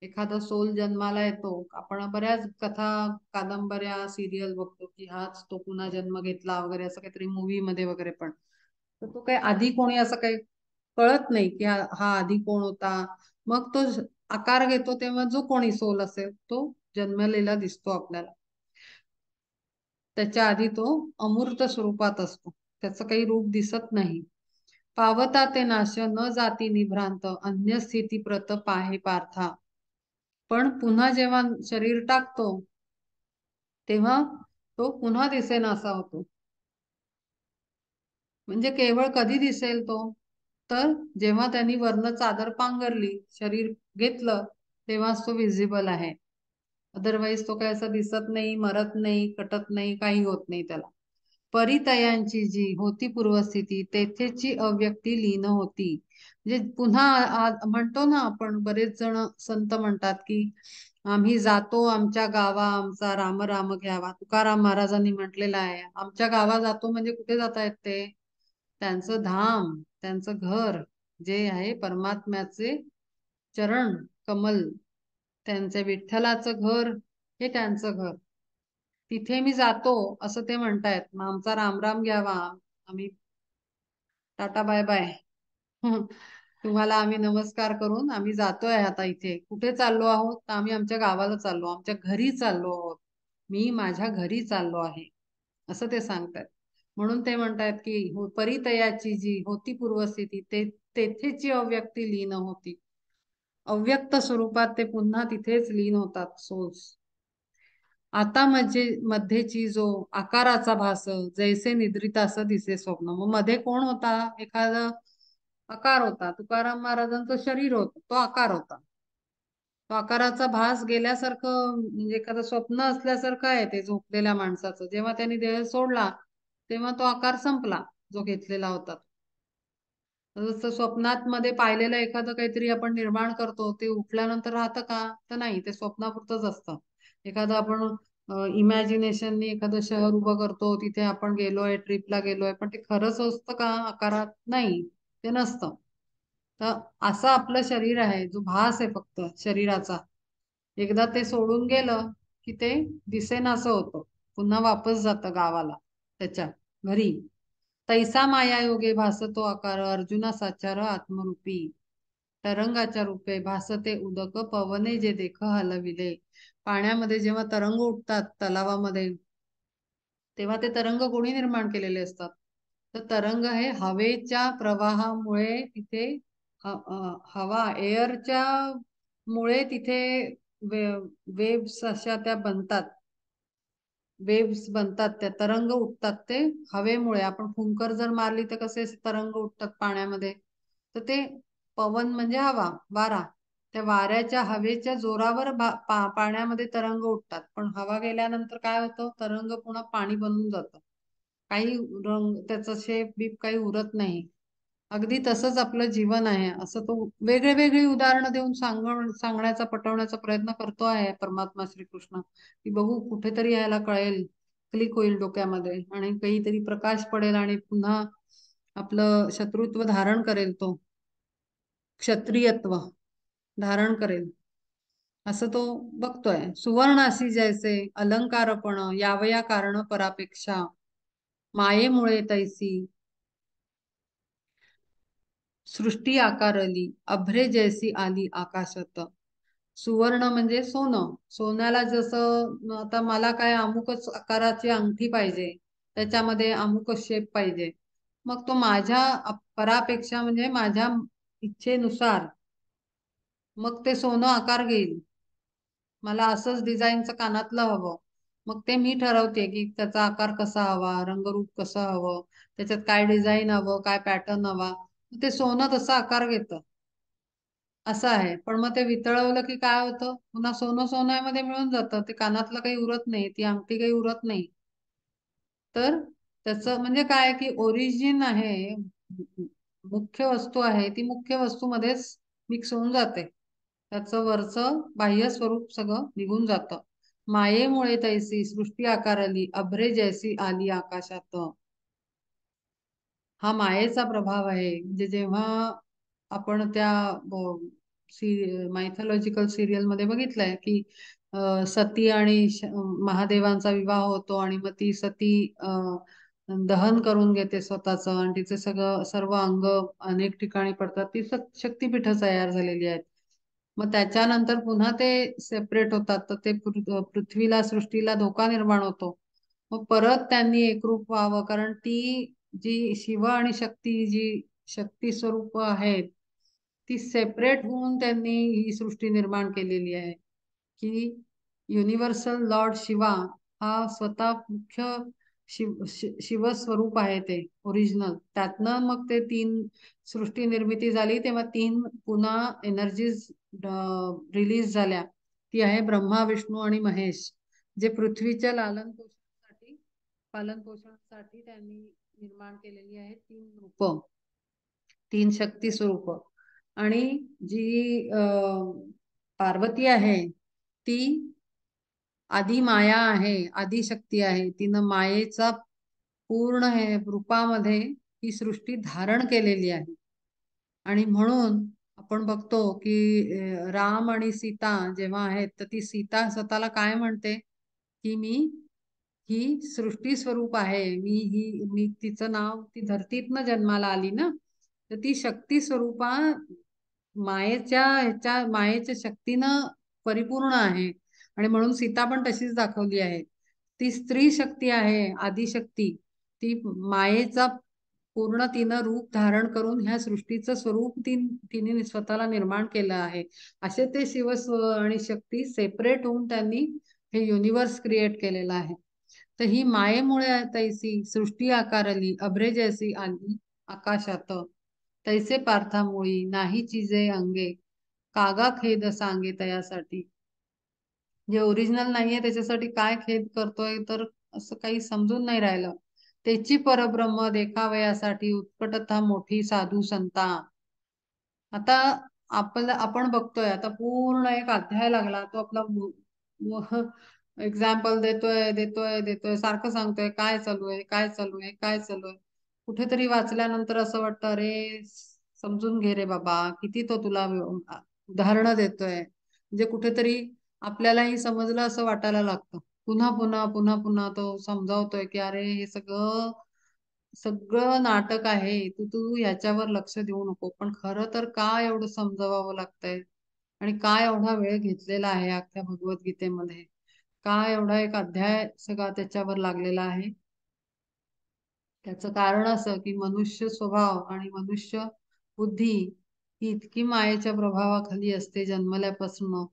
एखादा सोल जन्माला येतो, आपण बऱ्याच कथा कादंबऱ्या सिरियल बघतो की हाच तो पुन्हा जन्म घेतला वगैरे, असं काहीतरी मूवी मध्ये वगैरे. पण तर तो काही आधी कोणी असं काही कळत नाही की हा आधी कोण होता. मग तो आकार घेतो तेव्हा जो कोणी सोल असेल तो जन्मलेला दिसतो आपल्याला. त्याच्या आधी तो अमूर्त स्वरूपात असतो, त्याचं काही रूप दिसत नाही. पावता ते नाश न जाती निभ्रांत, अन्य स्थिती प्रत पाहे पार्था. पण पुन्हा जेव्हा शरीर टाकतो तेव्हा तो पुन्हा दिसेनासा होतो. म्हणजे केवळ कधी दिसेल तो, तर जेव्हा त्यांनी वर्ण चादर पांघरली, शरीर घेतलं, तेव्हाच तो विजिबल आहे. अदरवाईज तो काय असं दिसत नाही, मरत नाही, कटत नाही, काही होत नाही त्याला. परितयांची जी होती पूर्वस्थिती, तेथेची अव्यक्ती लीन होती. म्हणजे पुन्हा म्हणतो ना आपण, बरेच जण संत म्हणतात की आम्ही जातो आमच्या गावा, आमचा राम राम घ्यावा. तुकाराम महाराजांनी म्हटलेलं आहे, आमच्या गावा जातो म्हणजे कुठे जातायत ते? त्यांचं धाम, त्यांचं घर जे आहे परमात्म्याचे चरण कमल, त्यांच्या विठ्ठलाचं घर, हे त्यांचं घर. तिथे मी जातो असं ते म्हणतायत. मग आमचा रामराम घ्यावा, आम्ही टाटा बाय बाय तुम्हाला आम्ही नमस्कार करून आम्ही जातोय. आता इथे कुठे चाललो आहोत? तर आम्ही आमच्या गावाला चाललो, आमच्या घरी चाललो आहोत. मी माझ्या घरी चाललो आहे असं ते सांगतात. म्हणून ते म्हणतात की परितयाची जी होती पूर्वस्थिती, तेथेची अव्यक्ती लीन होती. अव्यक्त स्वरूपात ते पुन्हा तिथेच लीन होतात सोल्स. आता म्हणजे मध्येची जो आकाराचा भास, जैसे निद्रितास दिसे स्वप्न. मग मध्ये कोण होता? एखादा आकार होता. तुकाराम महाराजांचं शरीर होतं, तो आकार होता. तो आकाराचा भास गेल्यासारखं, म्हणजे एखादं स्वप्न असल्यासारखं आहे ते झोपलेल्या माणसाचं. जेव्हा त्यांनी देह सोडला तेव्हा तो आकार संपला जो घेतलेला होता. जसं स्वप्नात मध्ये पाहिलेलं एखादं काहीतरी आपण निर्माण करतो, ते उठल्यानंतर राहतं का? तर नाही, ते स्वप्नापुरतच असतं. एखादं आपण इमॅजिनेशननी एखादं शहर उभं करतो, तिथे आपण गेलोय, ट्रिपला गेलोय, पण ते खरंच असतं का आकारात? नाही, ते नसतं. तर असं आपलं शरीर आहे, जो भास आहे फक्त शरीराचा. एकदा ते सोडून गेलं की ते दिसेनासं होतं, पुन्हा वापस जातं गावाला, त्याच्या घरी. तैसा माया योगे भासतो आकार अर्जुना साचार आत्मरूपी तरंगाच्या रूपे भासते उदक पवने जे देख हलविले. पाण्यामध्ये जेव्हा तरंग उठतात तलावामध्ये, तेव्हा ते तरंग कोणी निर्माण केलेले असतात? तर तरंग हे हवेच्या प्रवाहामुळे तिथे हवा एअरच्या मुळे तिथे वेव्स अशा त्या बनतात. वेव्स बनतात, त्या तरंग उठतात ते हवेमुळे. आपण फुंकर जर मारली तर कसे तरंग उठतात पाण्यामध्ये, तर ते पवन म्हणजे हवा, वारा. त्या वाऱ्याच्या हवेच्या जोरावर पाण्यामध्ये तरंग उठतात. पण हवा गेल्यानंतर काय होतं, तरंग पुन्हा पाणी बनून जातं. काही रंग त्याचा शेप बीप काही उरत नाही. अगदी तसंच आपलं जीवन आहे, असं तो वेगळे वेगळी उदाहरणं देऊन सांगण्याचा पटवण्याचा प्रयत्न करतो आहे परमात्मा श्रीकृष्ण. की बघू कुठेतरी यायला कळेल, क्लिक होईल डोक्यामध्ये आणि काहीतरी प्रकाश पडेल आणि पुन्हा आपलं शत्रुत्व धारण करेल, तो क्षत्रियत्व धारण करेल, असं तो बघतोय. सुवर्णासी जैसे अलंकारपण यावया कारण परापेक्षा मायेमुळे तैसी सृष्टी आकारली अभ्रे जैसी आली आकाशात. सुवर्ण म्हणजे सोनं. सोन्याला जसं आता मला काय अमुकच आकाराची अंगठी पाहिजे, त्याच्यामध्ये अमुकच शेप पाहिजे, मग तो माझ्या परापेक्षा म्हणजे माझ्या इच्छेनुसार मग ते सोनं आकार घेईल. मला असंच डिझाईनचं कानातलं हवं, मग ते मी ठरवते की त्याचा आकार कसा हवा, रंगरूप कसं हवं, त्याच्यात काय डिझाईन हवं, काय पॅटर्न हवा, ते सोनं तसा आकार घेतं. असं आहे. पण मग ते वितळवलं की काय होतं, पुन्हा सोनं सोन्यामध्ये मिळून जातं. ते कानातलं काही उरत नाही, ती अंगठी काही उरत नाही. तर त्याचं म्हणजे काय की ओरिजिन आहे, मुख्य वस्तू आहे, ती मुख्य वस्तूमध्येच मिक्स होऊन जाते. त्याचं वरचं बाह्य स्वरूप सगळं निघून जातं. मायेमुळे तैसी सृष्टी आकारली अभ्रे जैसी आली आकाशात. हा मायेचा प्रभाव आहे. म्हणजे जेव्हा आपण त्या मायथॉलॉजिकल सिरियल मध्ये बघितलंय की सती आणि महादेवांचा विवाह होतो आणि मग ती सती दहन करून घेते स्वतःचं आणि तिचे सगळं सर्व अंग अनेक ठिकाणी पडतात. ती शक्तिपीठ तयार झालेली आहेत. मग त्याच्यानंतर पुन्हा ते सेपरेट होतात, तर ते पृथ्वीला सृष्टीला धोका निर्माण होतो. मग परत त्यांनी एकरूप व्हावं, कारण ती जी शिव आणि शक्ती जी शक्ती स्वरूप आहेत, ती सेपरेट होऊन त्यांनी ही सृष्टी निर्माण केलेली आहे. की युनिव्हर्सल लॉर्ड शिवा हा स्वतः मुख्य शिवस्वरूप आहे, ते ओरिजिनल. त्यातनं मग ते तीन सृष्टी निर्मिती झाली, तेव्हा तीन पुन्हा एनर्जीज रिलीज झाल्या. ती आहे ब्रह्मा, विष्णू आणि महेश, जे पृथ्वीच्या पालन पोषणासाठी त्यांनी निर्माण केलेली आहेत तीन रूप, तीन शक्ती स्वरूप. आणि जी पार्वती आहे ती आदी माया आहे, आदी शक्ती आहे. तिनं मायेचा पूर्ण हे रूपामध्ये ही सृष्टी धारण केलेली आहे. आणि म्हणून आपण बघतो की राम आणि सीता जेव्हा आहेत, तर ती सीता स्वतःला काय म्हणते की मी ही सृष्टी स्वरूप आहे, मी तिचं नाव, ती धरतीतनं जन्माला आली ना, तर ती शक्ती स्वरूपा मायेच्या शक्तीनं परिपूर्ण आहे. आणि म्हणून सीता पण तशीच दाखवली आहे. ती स्त्री शक्ती आहे, आदिशक्ती. ती मायेचा पूर्ण तिनं रूप धारण करून ह्या सृष्टीचं स्वरूप तिने स्वतःला निर्माण केलं आहे. असे ते आणि शक्ती सेपरेट होऊन त्यांनी हे युनिवर्स क्रिएट केलेलं आहे. तर ही मायेमुळे तैसी सृष्टी आकारली अभ्रे जैसी आली आकाशात. तैसे पार्थामुळी नाही चिजे अंगे कागा खेद सांगे तयासाठी. जे ओरिजिनल नाहीये त्याच्यासाठी काय खेद करतोय, तर असं काही समजून नाही राहिलं. त्याची परब्रह्म देखावयासाठी उत्कटता मोठी साधू संता. आता आपण बघतोय, आता पूर्ण एक अध्याय लागला, तो आपला एक्झाम्पल देतोय देतोय देतोय, सारखं सांगतोय काय चालू आहे, काय चालू आहे, काय चालू आहे. कुठेतरी वाचल्यानंतर असं वाटतं, अरे समजून घे रे बाबा, किती तो तुला उदाहरणं देतोय. म्हणजे कुठेतरी आपल्यालाही समजलं असं वाटायला लागतं. पुन्हा पुन्हा पुन्हा पुन्हा तो समजावतोय की अरे हे सगळं सगळं नाटक आहे, तू तू ह्याच्यावर लक्ष देऊ नको. पण खरं तर का एवढं समजवावं लागतंय आणि का एवढा वेळ घेतलेला आहे अख्ख्या भगवद्गीतेमध्ये, का एवढा एक अध्याय सगळा त्याच्यावर लागलेला आहे? त्याचं कारण असं की मनुष्य स्वभाव आणि मनुष्य बुद्धी ही इतकी मायेच्या प्रभावाखाली असते जन्मल्यापासून.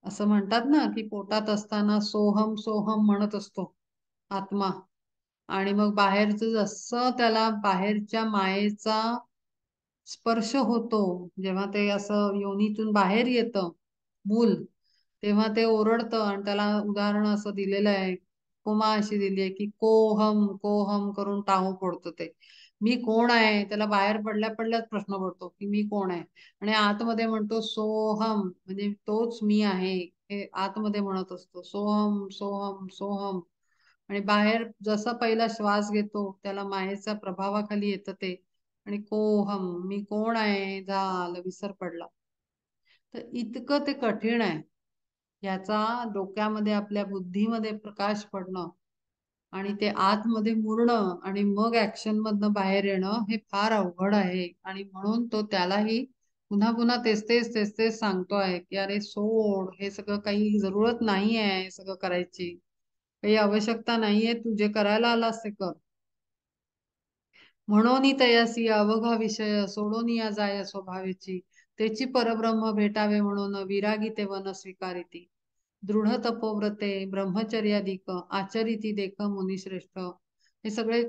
असं म्हणतात ना की पोटात असताना सोहम सोहम म्हणत असतो आत्मा, आणि मग बाहेरचं जसं त्याला बाहेरच्या मायेचा स्पर्श होतो, जेव्हा ते असं योनीतून बाहेर येतं मूल, तेव्हा ते ओरडतं. आणि त्याला उदाहरण असं दिलेलं आहे, उपमा अशी दिली आहे की कोहम कोहम करून टाहो फोडतं ते. मी कोण आहे, त्याला बाहेर पडल्या पडल्याच प्रश्न पडतो की मी कोण आहे. आणि आतमध्ये म्हणतो सोहम, म्हणजे तोच मी आहे, हे आतमध्ये म्हणत असतो सोहम सोहम सोहम. आणि बाहेर जसा पहिला श्वास घेतो त्याला मायेच्या प्रभावाखाली येतं ते, आणि कोहम मी कोण आहे, झालं विसर पडला. तर इतकं ते कठीण आहे. याचा डोक्यामध्ये आपल्या बुद्धीमध्ये प्रकाश पडणं आणि ते आतमध्ये मुरणं आणि मग ऍक्शन मधनं बाहेर येणं हे फार अवघड आहे. आणि म्हणून तो त्यालाही पुन्हा पुन्हा तेच तेच तेच तेच सांगतो आहे की अरे सोड, हे सगळं काही जरूरत नाही आहे, हे सगळं करायची काही आवश्यकता नाहीये, तू जे करायला आलास ते कर. म्हणून तयासी अवघा विषय सोडून या जाय स्वभावेची, त्याची परब्रह्म भेटावे म्हणून विरागी ते वन स्वीकारिती. दृढ तपोव्रते ब्रह्मचर्यादिक आचरिती देख मुनिश्रेष्ठ. हे सगळे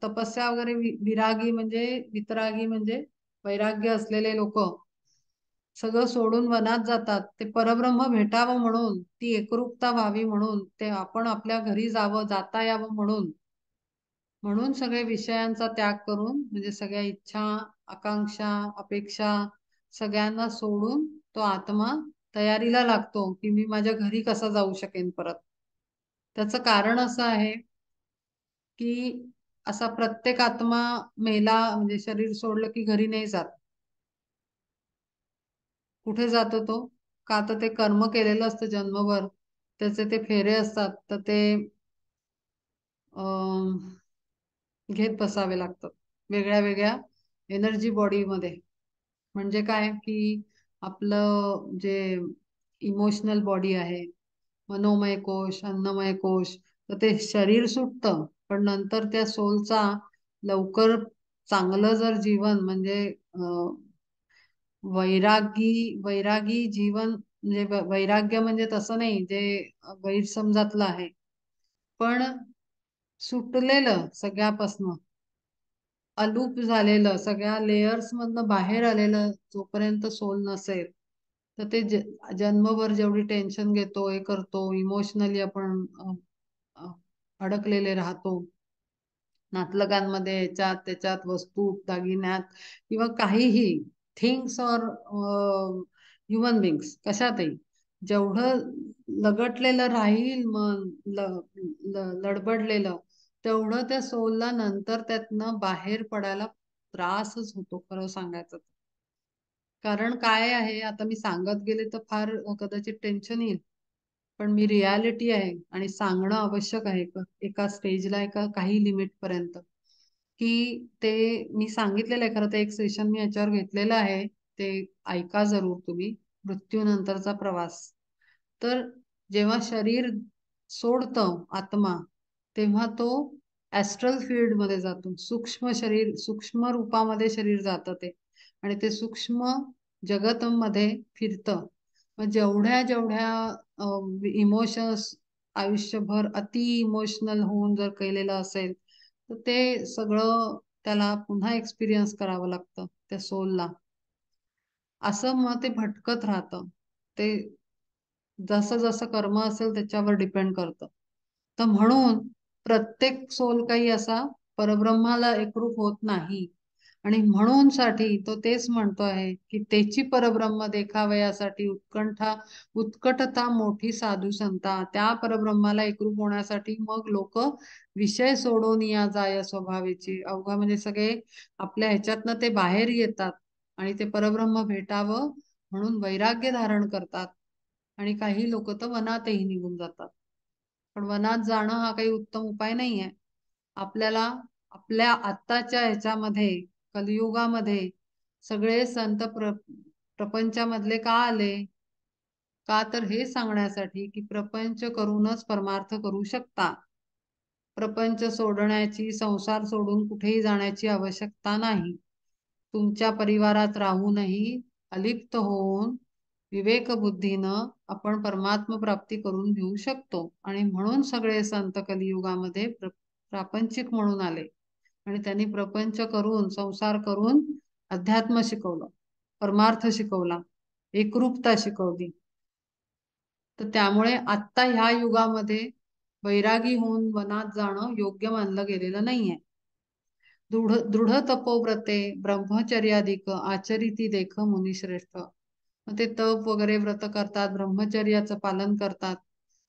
तपस्या वगैरे विरागी म्हणजे वितरागी म्हणजे वैराग्य असलेले लोक सगळं सोडून वनात जातात, ते परब्रह्म भेटावं म्हणून, ती एकरूपता व्हावी म्हणून, ते आपण आपल्या घरी जावं, जाता यावं म्हणून. म्हणून सगळे विषयांचा त्याग करून, म्हणजे सगळ्या इच्छा, आकांक्षा, अपेक्षा सगळ्यांना सोडून तो आत्मा तयारीला लागतो की मी माझ्या घरी कसा जाऊ शकेन परत. त्याचं कारण असं आहे की असा प्रत्येक आत्मा मेला म्हणजे शरीर सोडलं की घरी नाही जात. कुठे जातो तो? का तर ते कर्म केलेलं असतं जन्मभर, त्याचे ते फेरे असतात, तर ते अं, घेत बसावे लागतात वेगळ्या वेगळ्या एनर्जी बॉडीमध्ये. म्हणजे काय की आपलं जे इमोशनल बॉडी आहे, मनोमय कोश, अन्नमय कोश, तर ते शरीर सुटतं, पण नंतर त्या सोलचा लवकर चांगलं जर जीवन म्हणजे वैरागी वैरागी जीवन, म्हणजे वैराग्य म्हणजे तसं नाही जे गैरसमजातलं आहे, पण सुटलेलं सगळ्यापासनं, अलूप झालेलं, सगळ्या लेयर्स मधनं बाहेर आलेलं जोपर्यंत सोल नसेल, तर ते जन्मभर जेवढी टेन्शन घेतो, हे करतो, इमोशनली आपण अ, अडकलेले राहतो नातलगांमध्ये, याच्यात त्याच्यात, वस्तू दागिन्यात किंवा काहीही, थिंग्स और ह्युमन बिंग्स, कशातही जेवढं लगटलेलं राहील मन, लडबडलेलं, तेवढं त्या सोलला नंतर त्यातनं बाहेर पडायला त्रासच होतो खरं सांगायचं तर. कारण काय आहे, आता मी सांगत गेले तर फार कदाचित टेन्शन येईल, पण मी रियालिटी आहे आणि सांगणं आवश्यक आहे एका स्टेजला, एका काही लिमिट पर्यंत. की ते मी सांगितलेलं आहे, खरं तर एक सेशन मी याच्यावर घेतलेलं आहे, ते ऐका जरूर तुम्ही, मृत्यूनंतरचा प्रवास. तर जेव्हा शरीर सोडतं आत्मा, तेव्हा तो ऍस्ट्रल फील्ड मध्ये जातो, सूक्ष्म शरीर, सूक्ष्म रूपामध्ये शरीर जातं ते, आणि ते सूक्ष्म जगत मध्ये फिरतं. मग जेवढ्या जेवढ्या इमोशन्स आयुष्यभर अति इमोशनल होऊन जर केलेलं असेल, तर ते सगळं त्याला पुन्हा एक्सपिरियन्स करावं लागतं त्या सोलला. असं मग ते भटकत राहतं ते, जसं जसं कर्म असेल त्याच्यावर डिपेंड करतं. तर म्हणून प्रत्येक सोल काही असा परब्रह्माला एकरूप होत नाही. आणि म्हणून साठी तो तेच म्हणतो आहे की त्याची परब्रह्म देखावयासाठी उत्कटता मोठी साधू संता, त्या परब्रह्माला एकरूप होण्यासाठी मग लोक विषय सोडून या जाय स्वभावेची, अवघा म्हणजे सगळे आपल्या ह्याच्यातनं ते बाहेर येतात आणि ते परब्रह्म भेटावं म्हणून वैराग्य धारण करतात. आणि काही लोक तर वनातही निघून जातात. पण वनात जाणं हा काही उत्तम उपाय नाही आहे. आपल्याला आपल्या आत्ताच्या ह्याच्यामध्ये कलियुगामध्ये सगळे संत प्रपंचामधले का आले? का तर हे सांगण्यासाठी की प्रपंच करूनच परमार्थ करू शकता. प्रपंच सोडण्याची, संसार सोडून कुठेही जाण्याची आवश्यकता नाही. तुमच्या परिवारात राहूनही अलिप्त होऊन विवेक बुद्धीनं आपण परमात्म प्राप्ती करून घेऊ शकतो. आणि म्हणून सगळे संत कलियुगामध्ये प्रापंचिक म्हणून आले आणि त्यांनी प्रपंच करून, संसार करून अध्यात्म शिकवलं, परमार्थ शिकवला, एकरूपता शिकवली. तर त्यामुळे आत्ता ह्या युगामध्ये वैरागी होऊन वनात जाणं योग्य मानलं गेलेलं नाहीये. दृढ दृढ तपोव्रते ब्रह्मचर्याधिक आचरिती देख मुनिश्रेष्ठ. मग ते तप वगैरे व्रत करतात, ब्रह्मचर्याचं पालन करतात.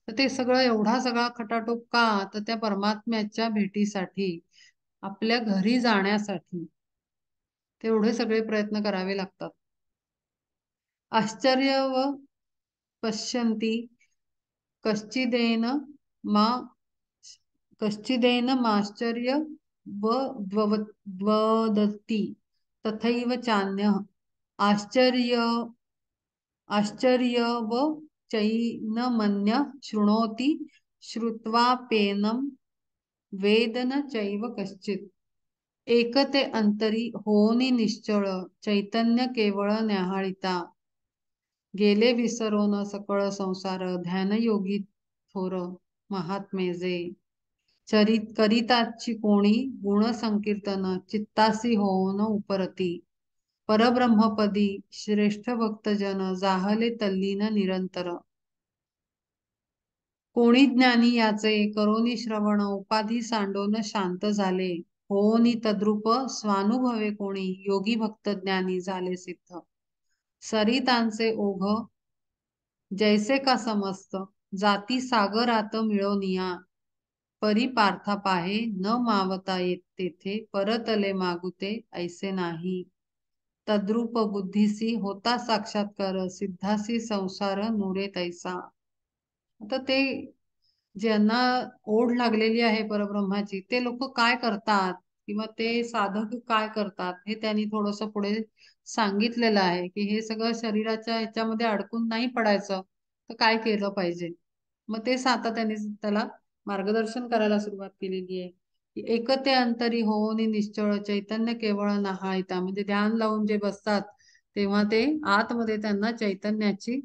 तर ते सगळं एवढा सगळा खटाटोप का? तर त्या परमात्म्याच्या भेटीसाठी, आपल्या घरी जाण्यासाठी तेवढे सगळे प्रयत्न करावे लागतात. आश्चर्य व पश्यन्ति कश्चिदेन मा माश्चर्य वदति तथैव चान्यः आश्चर्य व चैनमन्य शृणोति श्रुत्वाप्येनं वेद न चैव कश्चित्. एकते अंतरी होनी निश्चळ चैतन्य केवळ न्याहाळिता गेले विसरोन सकळ संसार ध्यानयोगी थोर महात्मे जे करिताची कोणी गुण संकीर्तन चित्तासी होऊन उपरती परब्रह्मपदी श्रेष्ठ भक्तजन जाहले तल्लीन निरंतर. कोणी ज्ञानी याचे करोनी श्रवण उपाधी सांडोन शांत झाले होनी तद्रूप स्वानुभवे कोणी योगी भक्त ज्ञानी झाले सिद्ध. सरितांचे ओघ जैसे का समस्त जाती सागरात मिळवनिया परी पार्था पाहे न मावता येत तेथे परतले मागुते ऐसे नाही. तद्रूप बुद्धीसी होता साक्षात्कार सिद्धासी संसार नुरे तैसा. आता ते ज्यांना ओढ लागलेली आहे परब्रह्माची ते लोक काय करतात किंवा ते साधक काय करतात हे त्यांनी थोडस पुढे सांगितलेलं आहे की हे सगळं शरीराच्या ह्याच्यामध्ये अडकून नाही पडायचं तर काय केलं पाहिजे. मग ते आता त्यांनी त्याला मार्गदर्शन करायला सुरुवात केलेली आहे की एकते अंतरी होऊन निश्चळ चैतन्य केवळ नाहाळिता. म्हणजे ध्यान लावून जे बसतात तेव्हा ते आतमध्ये त्यांना चैतन्याची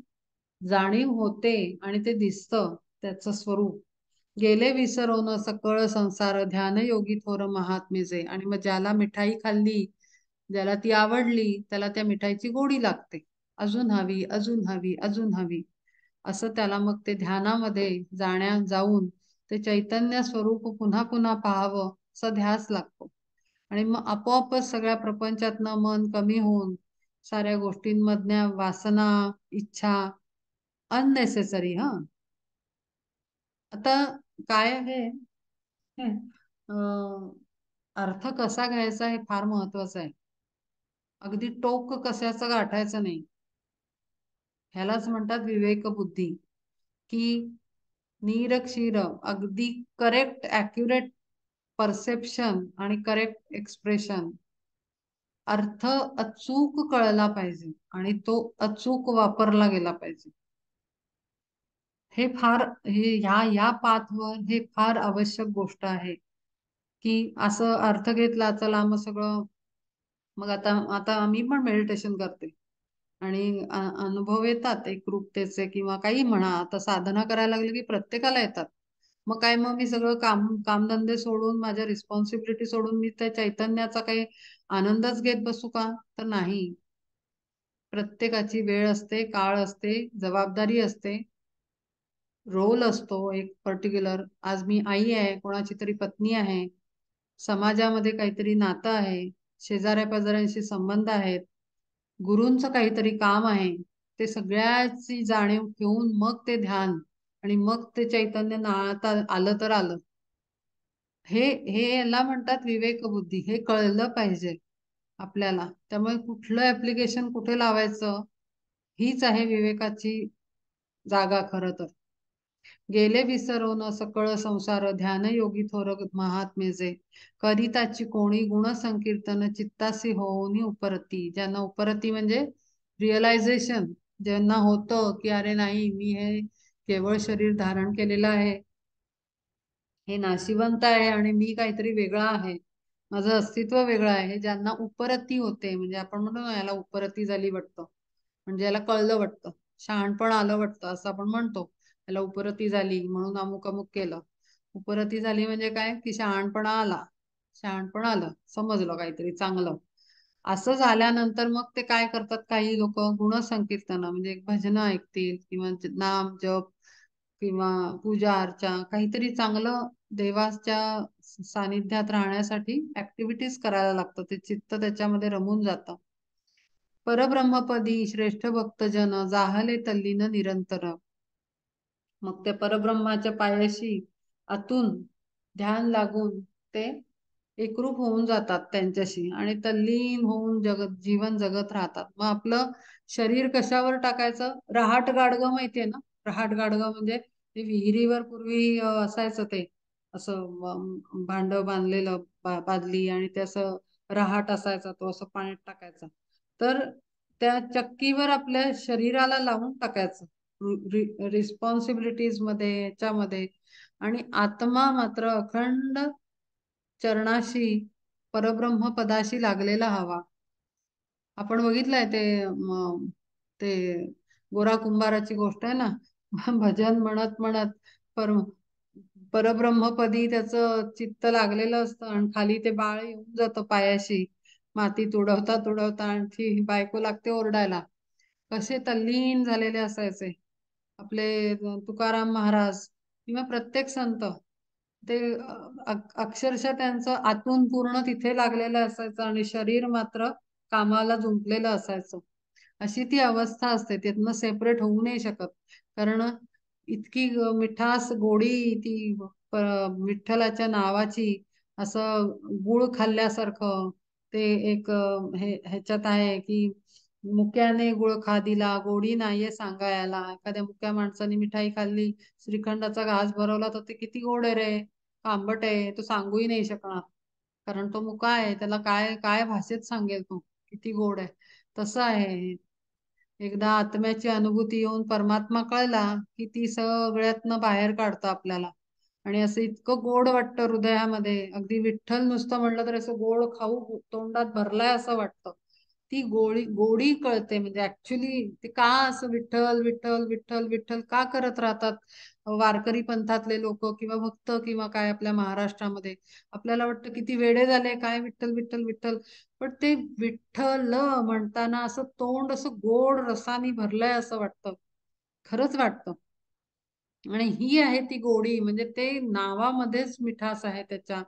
जाणीव होते आणि ते दिसतं त्याचं स्वरूप. गेले विसरून सकळ संसार ध्यान योगी थोर महात्मेचे. आणि मग ज्याला मिठाई खाल्ली, ज्याला ती आवडली, त्याला त्या मिठाईची गोडी लागते, अजून हवी, अजून हवी, अजून हवी, असं त्याला मग ते ध्यानामध्ये जाऊन ते चैतन्य स्वरूप पुन्हा पुन्हा पाहावं असा ध्यास लागतो. आणि मग आपोआपच सगळ्या प्रपंचातनं मन कमी होऊन साऱ्या गोष्टींमधल्या वासना, इच्छा अननेसेसरी आता काय आहे अर्थ कसा घ्यायचा हे फार महत्वाचं आहे. अगदी टोक कशाचं गाठायचं नाही. ह्यालाच म्हणतात विवेक बुद्धी. की नीर क्षीर अगदी करेक्ट ॲक्युरेट परसेप्शन आणि करेक्ट एक्सप्रेशन, अर्थ अचूक कळला पाहिजे आणि तो अचूक वापरला गेला पाहिजे. हे फार ह्या पाथवर हे फार आवश्यक गोष्ट आहे. की असं अर्थ घेतला चला मग सगळं, मग आता आता मी पण मेडिटेशन करते आणि अनुभव येतात एकरूपतेचे किंवा काही म्हणा. आता साधना करायला लागले की प्रत्येकाला येतात. मग काय, मग मी सगळं कामधंदे सोडून, माझ्या रिस्पॉन्सिबिलिटी सोडून मी त्या चैतन्याचा काही आनंदच घेत बसू का? तर नाही. प्रत्येकाची वेळ असते, काळ असते, जबाबदारी असते, रोल असतो एक पर्टिक्युलर. आज मी आई आहे, कोणाची तरी पत्नी आहे, समाजामध्ये काहीतरी नातं आहे, शेजाऱ्या पाजाऱ्यांशी संबंध आहेत, गुरूंचं काहीतरी काम आहे. ते सगळ्याची जाणीव ठेवून मग ते ध्यान आणि मग ते चैतन्य नाळता आलं तर आलं. हे हे याला म्हणतात विवेक बुद्धी. हे कळलं पाहिजे आपल्याला. त्यामुळे कुठलं ऍप्लिकेशन कुठे लावायचं हीच आहे विवेकाची जागा खरं तर. गेले विसरून सकळ संसार ध्यान योगी थोर महात्मेजे करिताची कोणी गुण संकीर्तन चित्तासी होऊनी उपरती. ज्यांना उपरती म्हणजे रिअलायझेशन ज्यांना होतं की अरे नाही मी हे केवळ शरीर धारण केलेलं आहे, हे नाशिवंत आहे आणि मी काहीतरी वेगळा आहे, माझं अस्तित्व वेगळं आहे, ज्यांना उपरती होते म्हणजे आपण म्हणतो ना याला उपरती झाली वाटतं, म्हणजे याला कळलं वाटतं, शहाणपण आलं वाटतं असं आपण म्हणतो. याला उपरती झाली म्हणून अमुक अमुक केलं. उपरती झाली म्हणजे काय की शहाणपणा आला, शहाणपण आलं, समजलं काहीतरी चांगलं. असं झाल्यानंतर मग ते काय करतात काही लोक गुणसंकीर्तन म्हणजे एक भजन ऐकतील किंवा नाम जप किंवा पूजा अर्चा काहीतरी चांगलं देवाच्या सानिध्यात राहण्यासाठी ऍक्टिव्हिटीज करायला लागतं. ते चित्त त्याच्यामध्ये रमून जातं. परब्रह्मपदी श्रेष्ठ भक्तजन जाहले तल्लीन निरंतर. मग त्या परब्रह्माच्या पायाशी आतून ध्यान लागून ते एकरूप होऊन जातात त्यांच्याशी आणि तल्लीन होऊन जीवन जगत राहतात. मग आपलं शरीर कशावर टाकायचं? रहाट गाडगं माहितीये ना? रहाट गाडगं म्हणजे ते विहिरीवर पूर्वी असायचं ते असं भांड बांधलेलं बादली आणि ते असं रहाट असायचा, तो असं पाण्यात टाकायचा. तर त्या चक्कीवर आपल्या शरीराला लावून टाकायचं रिस्पॉन्सिबिलिटीज मध्ये याच्यामध्ये. आणि आत्मा मात्र अखंड चरणाशी परब्रह्म पदाशी लागलेला हवा. आपण बघितलंय ते ते गोरा कुंभाराची गोष्ट आहे ना. भजन म्हणत म्हणत पर परब्रह्मपदी त्याचं चित्त लागलेलं असतं आणि खाली ते बाळ येऊन जातं पायाशी, माती तुडवता तुडवता आणि ती बायको लागते ओरडायला. कसे तल्लीन झालेले असायचे आपले तुकाराम महाराज किंवा प्रत्येक संत. ते अक्षरशः त्यांचं आतून पूर्ण तिथे लागलेलं असायचं आणि शरीर मात्र कामाला जुंपलेलं असायचं. अशी ती अवस्था असते, त्यातनं सेपरेट होऊ नाही शकत. कारण इतकी मिठास गोडी ती विठ्ठलाच्या नावाची, असं गुळ खाल्ल्यासारखं ते एक ह्याच्यात आहे की मुक्याने गुळ खा दिला गोडी नाहीये सांगायला. एखाद्या मुक्या माणसाने मिठाई खाल्ली, श्रीखंडाचा घास भरवला तर ते किती गोड आहे रे, आंबट आहे, तो सांगूही नाही शकणार कारण तो मुका आहे. त्याला काय काय भाषेत सांगेल तो किती गोड आहे. तसं आहे. एकदा आत्म्याची अनुभूती येऊन परमात्मा कळला की ती सगळ्यातनं बाहेर काढतं आपल्याला. आणि असं इतकं गोड वाटतं हृदयामध्ये, अगदी विठ्ठल नुसतं म्हणलं तर असं गोड खाऊ तोंडात भरलाय असं वाटतं. ती गोडी कळते म्हणजे ऍक्च्युली ते का असं विठ्ठल विठ्ठल विठ्ठल विठ्ठल का करत राहतात वारकरी पंथातले लोक किंवा भक्त किंवा काय आपल्या महाराष्ट्रामध्ये. आपल्याला वाटतं किती वेडे झाले काय विठ्ठल विठ्ठल विठ्ठल. पण ते विठ्ठल म्हणताना असं तोंड असं गोड रसानी भरलंय असं वाटतं, खरंच वाटतं. आणि ही आहे ती गोडी, म्हणजे ते नावामध्येच मिठास आहे त्याच्या.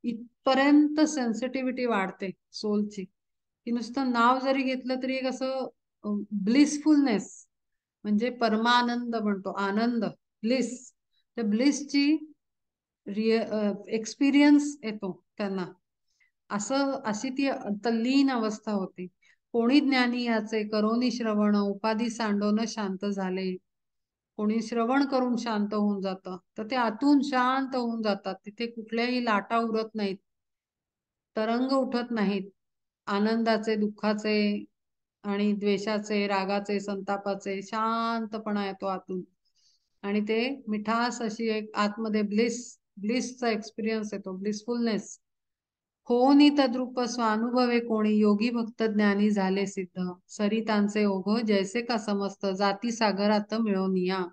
इथपर्यंत सेन्सिटिव्हिटी वाढते सोलची की नुसतं नाव जरी घेतलं तरी एक असं ब्लिसफुलनेस म्हणजे परमानंद म्हणतो, आनंद, ब्लिस. त्या ब्लिसची एक्सपिरियन्स येतो त्यांना. असं अशी ती तल्लीन अवस्था होती. कोणी ज्ञानी याचे करोनी श्रवण उपाधी सांडोन शांत झाले. कोणी श्रवण करून शांत होऊन जातं तर ते आतून शांत होऊन जातात. तिथे कुठल्याही लाटा उरत नाहीत, तरंग उठत नाहीत, आनंदाचे दुःखाचे आणि द्वेषाचे रागाचे संतापाचे. शांतपणा येतो आतून आणि ते मिठास अशी एक आतमध्ये ब्लिसचा एक्सपिरियन्स येतो, ब्लिसफुलनेस. होनी तद्रूप स्वानुभवे कोणी योगी भक्त ज्ञानी झाले सिद्ध. सरितांचे ओघ जैसे का समस्त जाती सागरात मिळवनिया.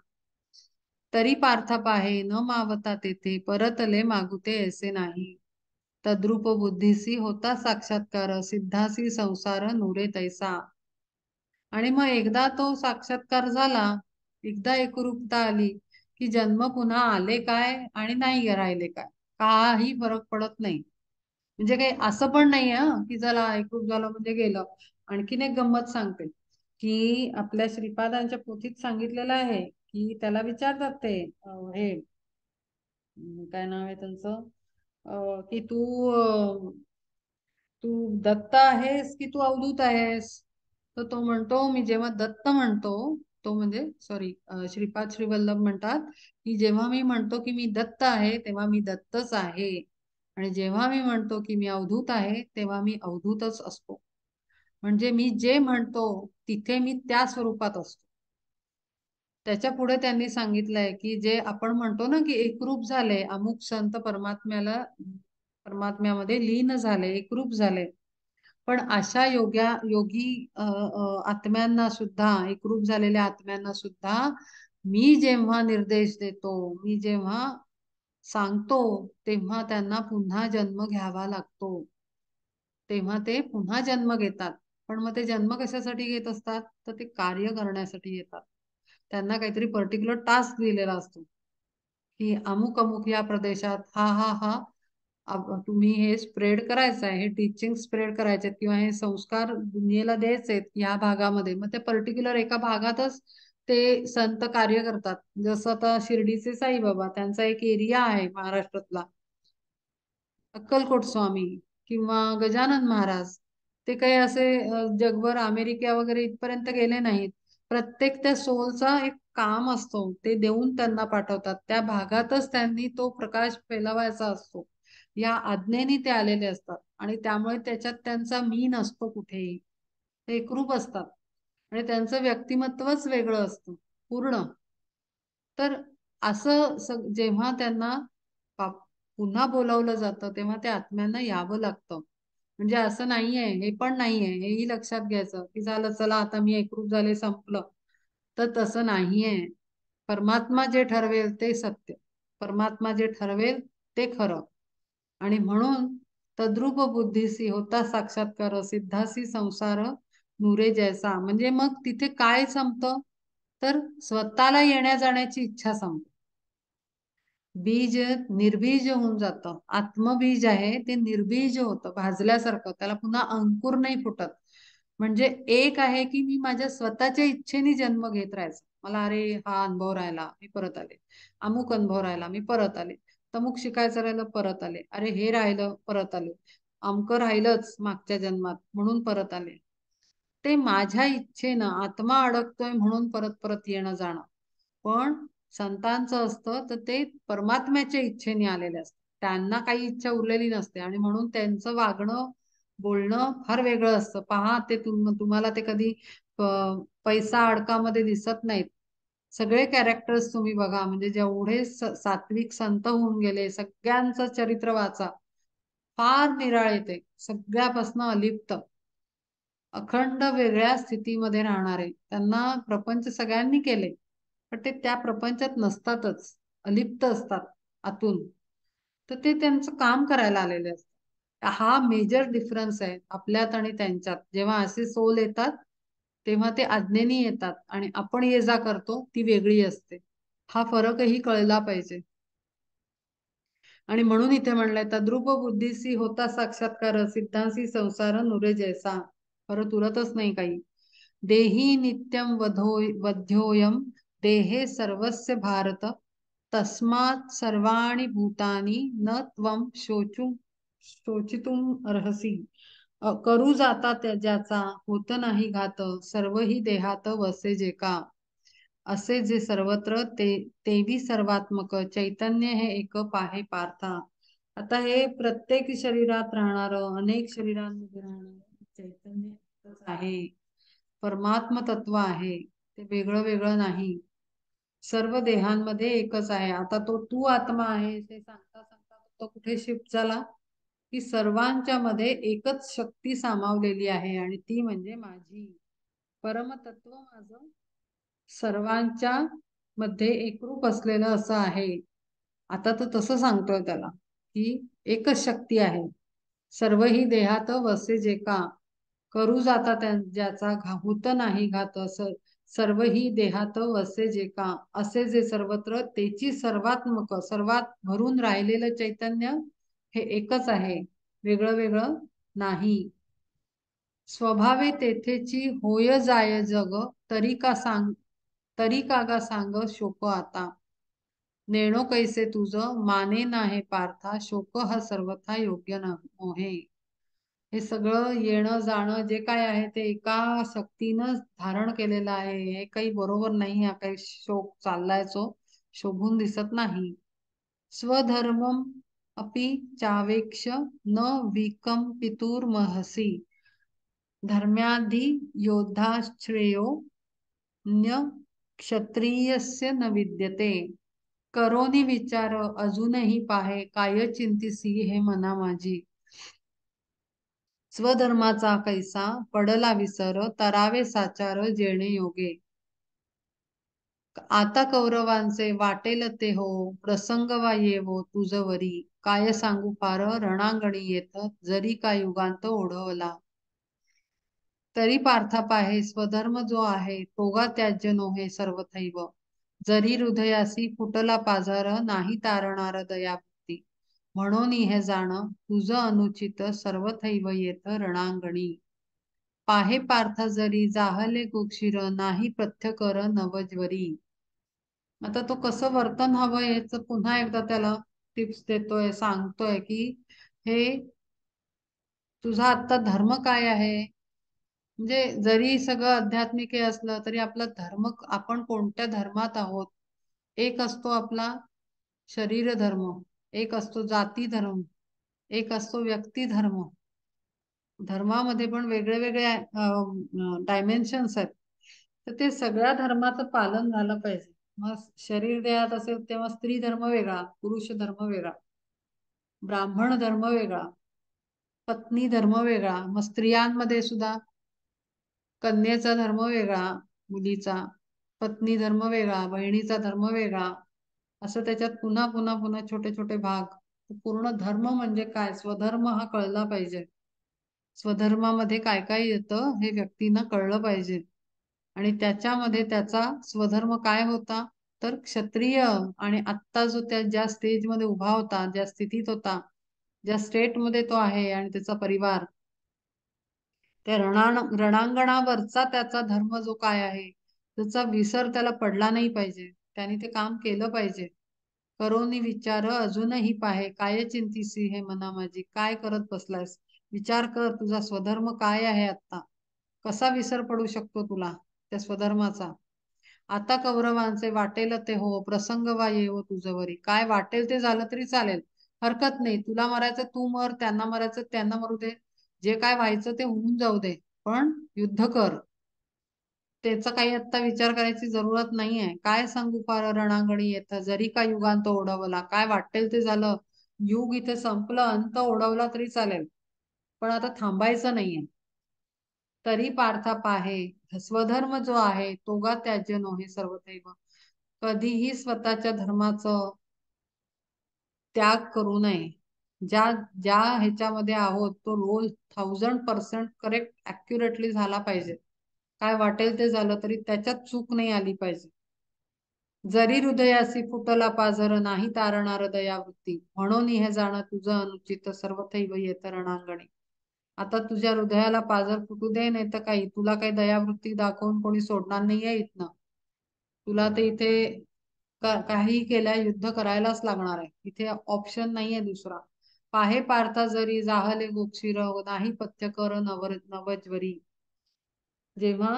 तरी पार्थ पाहे न मावता तेथे परतले मागुते ऐसे नाही. तद्रूप बुद्धीसी होता साक्षात्कार सिद्धासी संसार नुरे तैसा. आणि मग एकदा तो साक्षात्कार झाला, एकदा एकरूपता आली की जन्म पुन्हा आले काय आणि नाही राहिले काय काही फरक पडत नाही. म्हणजे काही असं पण नाही की चला एकरूप झालं म्हणजे गेलं. आणखीन एक गंमत सांगते की आपल्या श्रीपादांच्या पोथीत सांगितलेलं आहे की त्याला विचारतात ते हे काय नाव आहे त्यांचं की तू दत्त आहेस की तू अवधूत आहेस. तर तो म्हणतो मी जेव्हा दत्त म्हणतो तो म्हणजे सॉरी, श्रीपाद श्रीवल्लभ म्हणतात की जेव्हा मी म्हणतो की मी दत्त आहे तेव्हा मी दत्तच आहे, आणि जेव्हा मी म्हणतो की मी अवधूत आहे तेव्हा मी अवधूतच असतो. म्हणजे मी जे म्हणतो तिथे मी त्या स्वरूपात असतो. त्याच्या पुढे त्यांनी सांगितलंय की जे आपण म्हणतो ना की एकरूप झाले, अमुक संत परमात्म्यामध्ये लीन झाले, एकरूप झाले. पण अशा योगी आत्म्यांना सुद्धा, एकरूप झालेल्या आत्म्यांना सुद्धा मी जेव्हा निर्देश देतो, मी जेव्हा सांगतो, तेव्हा त्यांना पुन्हा जन्म घ्यावा लागतो. तेव्हा ते पुन्हा जन्म घेतात. पण मग ते जन्म कशासाठी घेत असतात? तर ते कार्य करण्यासाठी येतात. त्यांना काहीतरी पर्टिक्युलर टास्क दिलेला असतो की अमुक अमुक या प्रदेशात हा हा हा तुम्ही हे स्प्रेड करायचं आहे, हे टीचिंग स्प्रेड करायचे किंवा हे संस्कार दुनियेला द्यायचे आहेत या भागामध्ये. मग ते पर्टिक्युलर एका भागातच ते संत कार्य करतात. जसं आता शिर्डीचे साईबाबा, त्यांचा एक एरिया आहे महाराष्ट्रातला, अक्कलकोट स्वामी किंवा गजानन महाराज. ते काही असे जगभर अमेरिका वगैरे इथपर्यंत गेले नाहीत. प्रत्येक त्या सोलचा एक काम असतो, ते देऊन त्यांना पाठवतात. त्या भागातच त्यांनी तो प्रकाश फैलावायचा असतो. या आज्ञेने ते आलेले असतात आणि त्यामुळे त्याच्यात त्यांचा मी नसतो कुठेही. ते एकरूप असतात आणि त्यांचं व्यक्तिमत्वच वेगळं असतं पूर्ण. तर असं जेव्हा त्यांना पा- पुन्हा बोलावलं जातं तेव्हा त्या आत्म्यांना यावं लागतं. म्हणजे असं नाहीये, हे पण नाहीये, हेही लक्षात घ्यायचं की झालं चला आता मी एकरूप झाले संपलं. तर तसं नाहीये. परमात्मा जे ठरवेल ते सत्य, परमात्मा जे ठरवेल ते खरं. आणि म्हणून तद्रूप बुद्धीसी होता साक्षात्कार, सिद्धासी संसार नुरे जैसा. म्हणजे मग तिथे काय संपतं? तर स्वतःला येण्या जाण्याची इच्छा संपते. बीज निर्बीज होऊन जातं. आत्मबीज आहे ते निर्बीज होतं, भाजल्यासारखं. त्याला पुन्हा अंकुर नाही फुटत. म्हणजे एक आहे की मी माझ्या स्वतःच्या इच्छेने जन्म घेत राहायचं. मला अरे हा अनुभव राहिला मी परत आले, अमुक अनुभव राहिला मी परत आले, तमुक शिकायचं राहिलं परत आले, अरे हे राहिलं परत आले, अमकं राहिलंच मागच्या जन्मात म्हणून परत आले. ते माझ्या इच्छेनं आत्मा अडकतोय म्हणून परत परत येणं जाणं. पण संतांचं असतं तर ते परमात्म्याच्या इच्छेने आलेले असतात. त्यांना काही इच्छा उरलेली नसते आणि म्हणून त्यांचं वागणं बोलणं फार वेगळं असतं. पहा ते तुम्हाला ते कधी पैसा अडकामध्ये दिसत नाहीत. सगळे कॅरेक्टर्स तुम्ही बघा, म्हणजे जेवढे सात्विक संत होऊन गेले सगळ्यांचं चरित्र वाचा, फार निराळे ते, सगळ्यापासून अलिप्त, अखंड वेगळ्या स्थितीमध्ये राहणारे. त्यांना प्रपंच सगळ्यांनी केले पण ते त्या प्रपंचात नसतातच, अलिप्त असतात आतून. तर ते त्यांचं काम करायला आलेले असतात. हा मेजर डिफरन्स आहे आपल्यात आणि त्यांच्यात. जेव्हा असे सोल येतात तेव्हा ते आज्ञेने येतात आणि आपण ये जा करतो ती वेगळी असते. हा फरकही कळला पाहिजे. आणि म्हणून इथे म्हणलंय तद्रूप बुद्धीसी होता साक्षात्कार, सिद्धांसी संसार नुरे जैसा. परत उरतच नाही काही. देही नित्यम वध्योयम, देहे सर्वस्य भारत, तस्मात् सर्वाणि भूतानि न त्वं शोचितुम अर्हसी. करू जाता ज्याचा होत नाही घात, सर्व ही देहात वसे जे का. असे जे सर्वत्र तेवी सर्वात्मक चैतन्य हे एक पाहे पार्था. आता हे प्रत्येक शरीरात राहणार, अनेक शरीरांमध्ये राहणार चैतन्य एकच आहे, परमात्म तत्व आहे. ते वेगळं वेगळं नाही, सर्व देहांमध्ये एकच आहे. आता तो तू आत्मा आहे हे सांगता सांगता तो कुठे शिफ्ट झाला की सर्वांच्या मध्ये एकच शक्ती सामावलेली आहे आणि ती म्हणजे माझी परमतत्व, माझं सर्वांच्या मध्ये एकरूप असलेलं असं आहे. आता तो तसं सांगतोय त्याला की एकच शक्ती आहे. सर्व ही देहात वसे जे का, करू जाता ज्याचा होत नाही घात, असं सर्व ही देहात वसे जे का. असे जे सर्वत्र तेची सर्वात्मक, सर्वात भरून राहिलेलं चैतन्य हे एकच आहे, वेगळं वेगळं नाही. स्वभावे तेथेची होय जाय जग, तरी कागा सांग शोक आता. नेणो कैसे तुझ माने नाहे पार्था, शोक हा सर्वथा योग्य न मोहे. हे सगळं येणं जाणं जे काय आहे ते एका शक्तीनं धारण केलेलं आहे. हे काही बरोबर नाही. हा काही शोक चाललाय जो शोभून दिसत नाही. स्वधर्मम अपि चावेक्ष न विकंपितुर्महसी धर्म्याधी योद्धा श्रेयो न्य क्षत्रियस्य न विद्यते. करोनी विचार अजूनही पाहे काय चिंतिसी हे मना माझी. स्वधर्माचा कैसा पडला विसर तरावे साचार जेणे योगे. आता कौरवांचे वाटेल ते हो प्रसंग वा येवो तुझवरी. काय सांगू फार रणांगणी येत जरी का युगांत ओढवला. तरी पार्था पाहे स्वधर्म जो आहे तोगा त्याज्य नोहे सर्वथैव. जरी हृदयासी फुटला पाझर नाही तारणार दयाभक्ती. म्हणून हे जाण तुझ अनुचित सर्वथैव येत रणांगणी. पाहे पार्थ जरी जाहले गोक्षीर नाही प्रत्यकर नवज्वरी. आता तो कसं वर्तन हवं याच पुन्हा एकदा त्याला टिप्स देतोय, सांगतोय की हे तुझा आता धर्म काय आहे. म्हणजे जरी सगळं आध्यात्मिक हे असलं तरी आपला धर्म, आपण कोणत्या धर्मात आहोत. एक असतो आपला शरीर धर्म, एक असतो जाती धर्म, एक असतो व्यक्ती धर्म. धर्मामध्ये पण वेगळे वेगळे डायमेन्शन्स आहेत. तर ते सगळ्या धर्माचं पालन झालं पाहिजे. मग शरीर देहात असेल तेव्हा स्त्री धर्म वेगळा, पुरुष धर्म वेगळा, ब्राह्मण धर्म वेगळा, पत्नी धर्म वेगळा. मग स्त्रियांमध्ये सुद्धा कन्येचा धर्म वेगळा, मुलीचा पत्नी धर्म वेगळा, बहिणीचा धर्म वेगळा. असं त्याच्यात पुन्हा पुन्हा पुन्हा छोटे छोटे भाग. पूर्ण धर्म म्हणजे काय, स्वधर्म हा कळला पाहिजे. स्वधर्मामध्ये काय काय येतं हे व्यक्तींना कळलं पाहिजे. आणि त्याच्यामध्ये त्याचा स्वधर्म काय होता तर क्षत्रिय. आणि आत्ता जो त्या ज्या स्टेजमध्ये उभा होता, ज्या स्थितीत होता, ज्या स्टेटमध्ये तो आहे आणि त्याचा परिवार, त्या रणांगणावरचा त्याचा धर्म जो काय आहे त्याचा विसर त्याला पडला नाही पाहिजे. त्याने ते काम केलं पाहिजे. करोनी विचार अजूनही पाहे काय चिंतीसी हे मना माझी. काय करत बसलायस, विचार कर तुझा स्वधर्म काय आहे. आता कसा विसर पडू शकतो तुला त्या स्वधर्माचा. आता कौरवांचे वाटेल ते हो प्रसंग वा येवो तुझवरी. काय वाटेल ते झालं तरी चालेल, हरकत नाही. तुला मरायचं तू मर, त्यांना मरायचं त्यांना मरू दे, जे काय व्हायचं ते होऊन जाऊ दे, पण युद्ध कर. त्याचा काही आता विचार करायची जरूरत नाहीये. काय सांगू फार रणांगणी येत जरी का युगांत ओढवला. काय वाटेल ते झालं, युग इथे संपलं, अंत ओढवला तरी चालेल, पण आता थांबायचं नाहीये. तरी पार्था पाहे स्वधर्म जो आहे तोगा त्याज्य नोहे सर्वथैव. कधीही स्वतःच्या धर्माचं त्याग करू नये. ज्या ज्या ह्याच्यामध्ये आहोत तो रोल 1000% करेक्ट ऍक्युरेटली झाला पाहिजे. काय वाटेल ते झालं तरी त्याच्यात चूक नाही आली पाहिजे. जरी हृदयासी फुटला पाझर नाही तारणार दयावृत्ती. म्हणून हे जाणं तुझं अनुचित सर्वथैव येत रणांगणी. आता तुझ्या हृदयाला पाझर फुटू दे, नाही तर काही तुला काही दयावृत्ती दाखवून कोणी सोडणार नाहीये इथनं. तुला ते इथे काही केल्या युद्ध करायलाच लागणार आहे. इथे ऑप्शन नाहीये दुसरा. पाहे पार्था जरी जाहले गोक्षीर नाही पथ्यकर नवज्वरी. जेव्हा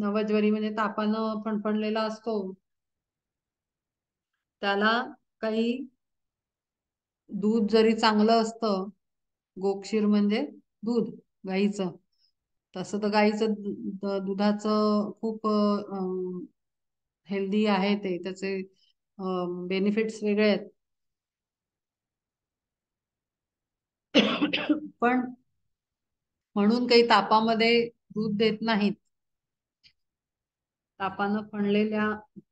नवज्वरी म्हणजे तापानं फणफणलेला असतो, त्याला काही दूध जरी चांगलं असतं, गोक्षीर म्हणजे दूध गाईचं, तसं तर गाईचं दुधाचं खूप हेल्दी आहे ते, त्याचे बेनिफिट्स वेगळे आहेत. पण म्हणून काही तापामध्ये दूध देत नाहीत. तापानं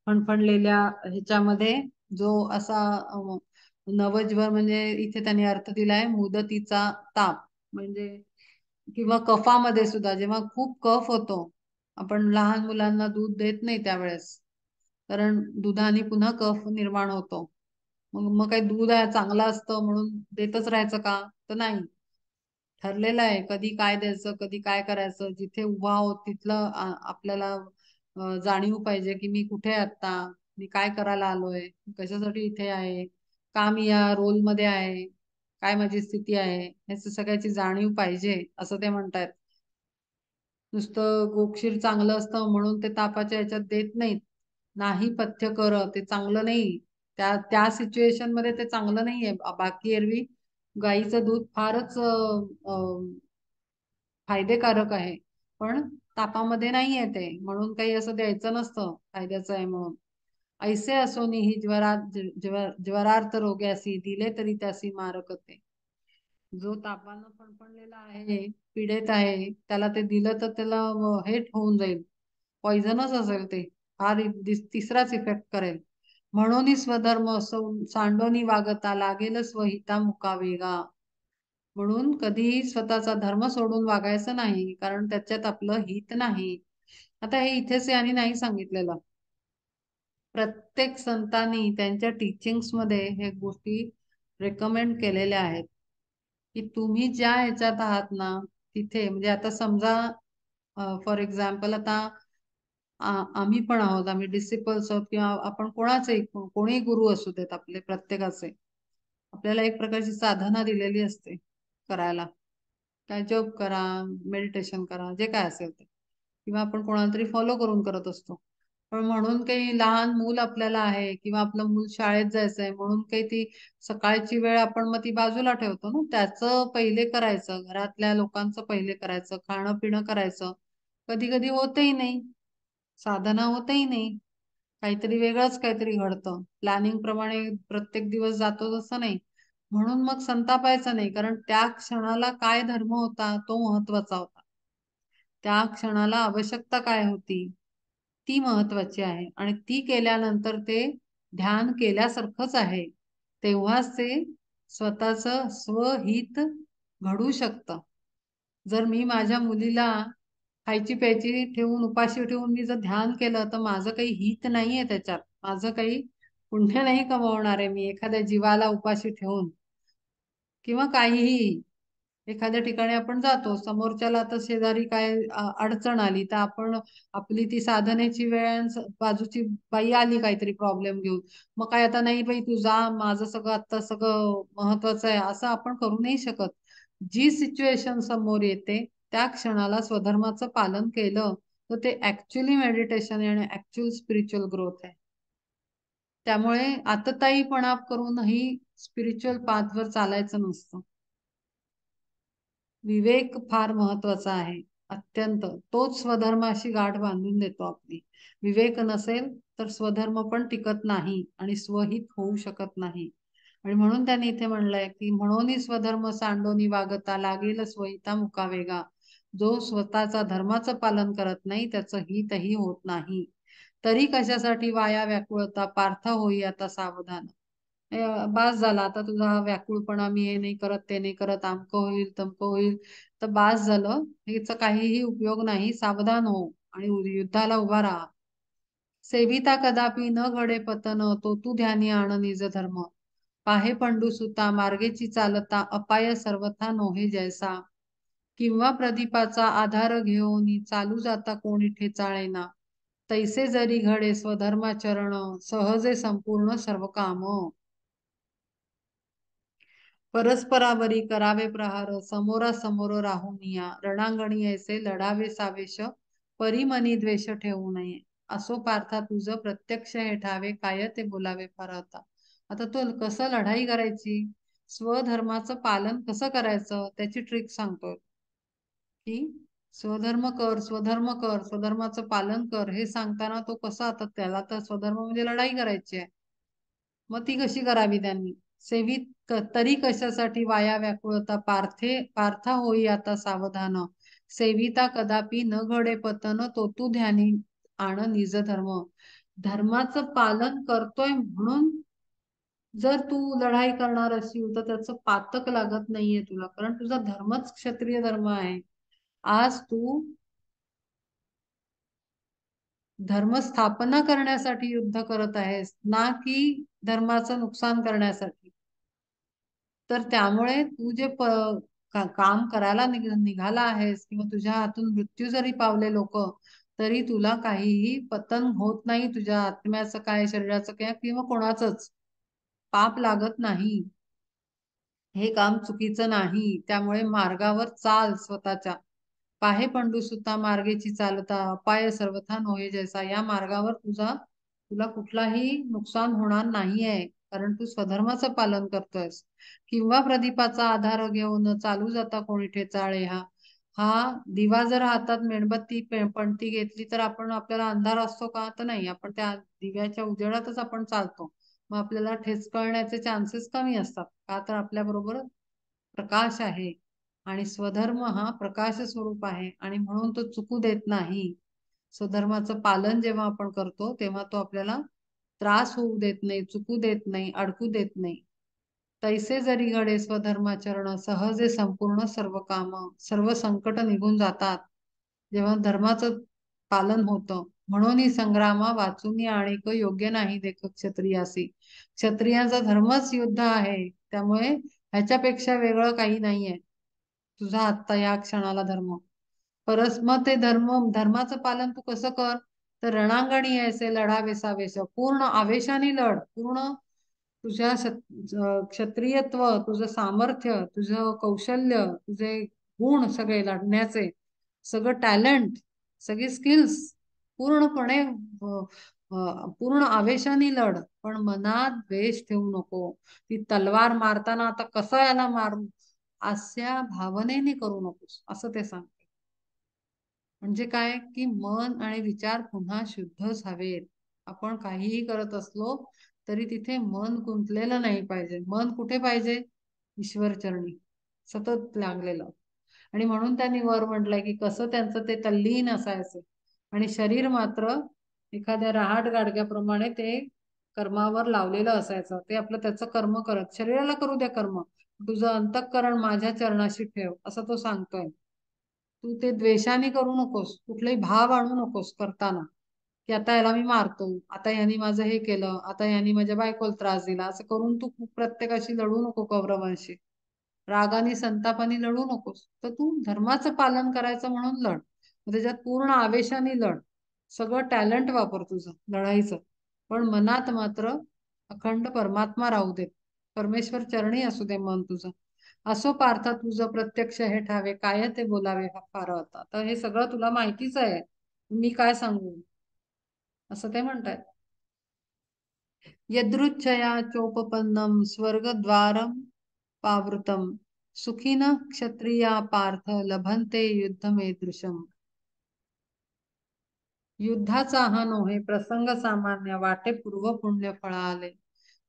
फणफणलेल्या ह्याच्यामध्ये जो असा नवज्वर म्हणजे इथे त्यांनी अर्थ दिलाय मुदतीचा ताप. म्हणजे किंवा कफामध्ये सुद्धा जेव्हा खूप कफ होतो, आपण लहान मुलांना दूध देत नाही त्यावेळेस, कारण दुधाने पुन्हा कफ निर्माण होतो. मग मग काही दूध आहे चांगलं असतं म्हणून देतच राहायचं का, तर नाही. ठरलेलं आहे कधी काय द्यायचं, कधी काय करायचं. जिथे उभा आहोत तिथलं आपल्याला जाणीव पाहिजे की मी कुठे आहे आता, मी काय करायला आलोय, कशासाठी इथे आहे, का मी या रोल मध्ये आहे. काय माझी स्थिती आहे याची सगळ्याची जाणीव पाहिजे असं ते म्हणतायत. नुसतं गोक्षीर चांगलं असतं म्हणून ते तापाच्या ह्याच्यात देत नाहीत. नाही पथ्य कर ते चांगलं नाही. त्या त्या सिच्युएशन मध्ये ते चांगलं नाहीये. बाकी एरवी गाईचं दूध फारच फायदेकारक आहे. पण तापामध्ये नाहीये ते म्हणून काही असं द्यायचं नसतं फायद्याचं आहे म्हणून. ऐसे असोनी ही ज्वरार्थ रोग्यासी दिले तरी त्यासी मारकते. जो तापानं फणफणलेला आहे, पीडित आहे, त्याला ते दिलं तर त्याला हे होऊन जाईल, पॉइझनच असेल ते. फार तिसराच इफेक्ट करेल. म्हणून स्वधर्म सांडोनी वागता लागेल स्वहिता मुकावेगा. म्हणून कधीही स्वतःचा धर्म सोडून वागायचं नाही, कारण त्याच्यात आपलं हित नाही. आता हे इथेच यांनी नाही सांगितलेलं. प्रत्येक संतांनी त्यांच्या टीचिंग्स मध्ये हे गोष्टी रेकमेंड केलेल्या आहेत, की तुम्ही ज्या ह्याच्यात आहात ना तिथे, म्हणजे आता समजा फॉर एक्झाम्पल आता आम्ही पण आहोत, आम्ही डिसिपल्स आहोत किंवा आपण कोणाचे कोणीही गुरु असू देत आपले प्रत्येकाचे, आपल्याला एक प्रकारची साधना दिलेली असते करायला. काय जॉब करा, मेडिटेशन करा, जे काय असेल ते, किंवा आपण कोणाला तरी फॉलो करून करत असतो. पण म्हणून काही लहान मूल आपल्याला आहे किंवा आपलं मूल शाळेत जायचंय म्हणून काही ती सकाळची वेळ आपण मग ती बाजूला ठेवतो ना, त्याचं पहिले करायचं, घरातल्या लोकांचं पहिले करायचं, खाणं पिणं करायचं. कधी कधी होतही नाही, साधना होतही नाही, काहीतरी वेगळंच काहीतरी घडतं, प्लॅनिंग प्रमाणे प्रत्येक दिवस जातो तसं नाही. म्हणून मग संतापायचं नाही, कारण त्या क्षणाला काय धर्म होता तो महत्वाचा होता. त्या क्षणाला आवश्यकता काय होती ती महत्वाची आहे, आणि ती केल्यानंतर ते ध्यान केल्यासारखंच आहे. तेव्हाच ते स्वतःच स्वहित घडू शकतं. जर मी माझ्या मुलीला खायची प्यायची ठेवून उपाशी ठेवून मी जर ध्यान केलं तर माझं काही हित नाहीये त्याच्यात, माझं काही पुण्य नाही कमवणार आहे मी एखाद्या जीवाला उपाशी ठेवून. किंवा काहीही एखाद्या ठिकाणी आपण जातो, समोरच्याला आता शेजारी काय अडचण आली तर आपण आपली ती साधनेची वेळ बाजूची बाई आली काहीतरी प्रॉब्लेम घेऊन, मग काय आता नाही बाई तू जा, माझं सगळं आता सगळं महत्वाचं आहे असं आपण करू नाही शकत. जी सिच्युएशन समोर येते त्या क्षणाला स्वधर्माचं पालन केलं तर ते ऍक्च्युली मेडिटेशन आहे आणि ऍक्च्युअल स्पिरिच्युअल ग्रोथ आहे. त्यामुळे आतताईपणा करूनही स्पिरिच्युअल पाथवर चालायचं नसतं. विवेक फार महत्वाचा आहे, अत्यंत. तोच स्वधर्माशी गाठ बांधून देतो आपली. विवेक नसेल तर स्वधर्म पण टिकत नाही आणि स्वहित होऊ शकत नाही. आणि म्हणून त्यांनी इथे म्हणलंय की म्हणून स्वधर्म सांडोनी वागता लागेल स्वहिता मुकावेगा. जो स्वतःचा धर्माचं पालन करत नाही त्याचं हितही होत नाही. तरी कशासाठी वाया व्याकुळता पार्थ होई आता सावधान. बास झाला आता तुझा हा व्याकुळपणा, मी हे नाही करत ते नाही करत, अमकं होईल तमकं होईल, तर बास झालं, ह्याचा काहीही उपयोग नाही. सावधान हो आणि युद्धाला उभा राहा. सेविता कदापि न घडे पतन तो तू ध्यानी आण निज धर्म. पाहे पंडू सुता मार्गेची चालता अपाय सर्वथा नोहे जैसा. किंवा प्रदीपाचा आधार घेऊन चालू जाता कोणी ठेचाळेना. तैसे जरी घडे स्वधर्माचरण सहजे संपूर्ण सर्व काम. परस्परावरी करावे प्रहार समोरा समोर राहुनिया. रणांगणी ऐसे लढावे सावेश परिमनी द्वेष ठेवू नये. असो पार्था तुझं प्रत्यक्ष हे ठावे काय ते बोलावे फार आता. आता तो कसं लढाई करायची, स्वधर्माचं पालन कसं करायचं त्याची ट्रिक सांगतोय, की स्वधर्म कर स्वधर्म कर स्वधर्माचं पालन कर हे सांगताना तो कसा, आता त्याला तर स्वधर्म म्हणजे लढाई करायची आहे, मग ती कशी करावी त्यांनी. सेवित तरी कशासाठी वाया व्याकुळता पार्था होई आता सावधान. सेविता कदापि न घडे पतन तो तू ध्यानी आण निज धर्म. धर्माचं पालन करतोय म्हणून जर तू लढाई करणार असेल तर त्याचं पातक लागत नाहीये तुला, कारण तुझा धर्मच क्षत्रिय धर्म आहे. आज तू धर्म स्थापना करण्यासाठी युद्ध करत आहेस ना की धर्माचं नुकसान करण्यासाठी. तर त्यामुळे तू जे काम करायला निघाला आहेस किंवा तुझ्या हातून मृत्यू जरी पावले लोक, तरी तुला काहीही पतन होत नाही, तुझ्या आत्म्याचं काय शरीराचं काय किंवा कोणाचंच पाप लागत नाही. हे काम चुकीचं नाही. त्यामुळे मार्गावर चाल स्वतःच्या. पाहे पंडू सुता मार्गेची चालता, पाय सर्वथा नोहे जैसा. या मार्गावर तुला कुठलाही नुकसान होणार नाहीये, कारण तू स्वधर्माचं पालन करतोयस. किंवा प्रदीपाचा आधार घेऊन चालू जाता कोणी ठेचाळे. हा हा दिवा जर हातात मेणबत्ती पणती घेतली तर आपण आपल्याला अंधार असतो का? तर नाही. आपण त्या दिव्याच्या उजेडातच आपण चालतो. मग आपल्याला ठेचकळण्याचे चान्सेस कमी असतात. का? तर आपल्या बरोबर प्रकाश आहे. आणि स्वधर्म हा प्रकाश स्वरूप आहे आणि म्हणून तो चुकू देत नाही. स्वधर्माचं पालन जेव्हा आपण करतो तेव्हा तो आपल्याला त्रास होऊ देत नाही, चुकू देत नाही, अडकू देत नाही. तैसे जरी घडे स्वधर्माचरण, सहजे संपूर्ण सर्व काम, सर्व संकट निघून जातात जेव्हा धर्माचं पालन होतं. म्हणून ही संग्रामा वाचून आणिक योग्य नाही देख क्षत्रियासी. क्षत्रियांचा धर्मच युद्ध आहे. त्यामुळे ह्याच्यापेक्षा वेगळं काही नाहीये तुझा आत्ता या क्षणाला धर्म. मग ते धर्माचं पालन तू कसं कर? तर रणांगणी यायचे लढा वेसावेस, पूर्ण आवेशाने लढ. पूर्ण तुझ्या क्षत्रियत्व, तुझं सामर्थ्य, तुझं कौशल्य, तुझे गुण सगळे लढण्याचे, सगळं टॅलेंट, सगळे स्किल्स पूर्णपणे पूर्ण आवेशाने लढ. पण मनात द्वेष ठेवू नको. ती तलवार मारताना आता कसं याला मारू अशा भावनेने करू नकोस, असं ते सांग. म्हणजे काय की मन आणि विचार पुन्हा शुद्धच हवेत. आपण काहीही करत असलो तरी तिथे मन गुंतलेलं नाही पाहिजे. मन कुठे पाहिजे? ईश्वरचरणी सतत लागलेलं. आणि म्हणून त्यांनी वर म्हटलंय की कसं त्यांचं ते तल्लीन असायचं आणि शरीर मात्र एखाद्या रहाट गाडग्याप्रमाणे ते कर्मावर लावलेलं असायचं. ते आपलं त्याचं कर्म करत, शरीराला करू द्या कर्म, तुझं अंतःकरण माझ्या चरणाशी ठेव, असं तो सांगतोय. तू ते द्वेषाने करू नकोस, कुठलेही भाव आणू नकोस करताना, की आता याला मी मारतो, आता यांनी माझं हे केलं, आता यांनी माझ्या बायकोला त्रास दिला, असं करून तू प्रत्येकाशी लढू नको कौरवांशी. रागाने संतापाने लढू नकोस. तर तू धर्माचं पालन करायचं म्हणून लढ. त्याच्यात पूर्ण आवेशाने लढ. सगळं टॅलेंट वापर तुझं लढाईचं. पण मनात मात्र अखंड परमात्मा राहू दे. परमेश्वर चरणी असू दे मन तुझं. असो पार्था तुझं प्रत्यक्ष हे ठावे, काय ते बोलावे हा फार होता. तर हे सगळं तुला माहितीच आहे, मी काय सांगू, असं ते म्हणतायत. यदृच्छया चोपपन्नम स्वर्गद्वारम पावृतम, सुखीन क्षत्रिया पार्थ लभन्ते युद्धमेदृशम. युद्धाचा हा नोहे प्रसंग सामान्य, वाटे पूर्व पुण्य फळाले.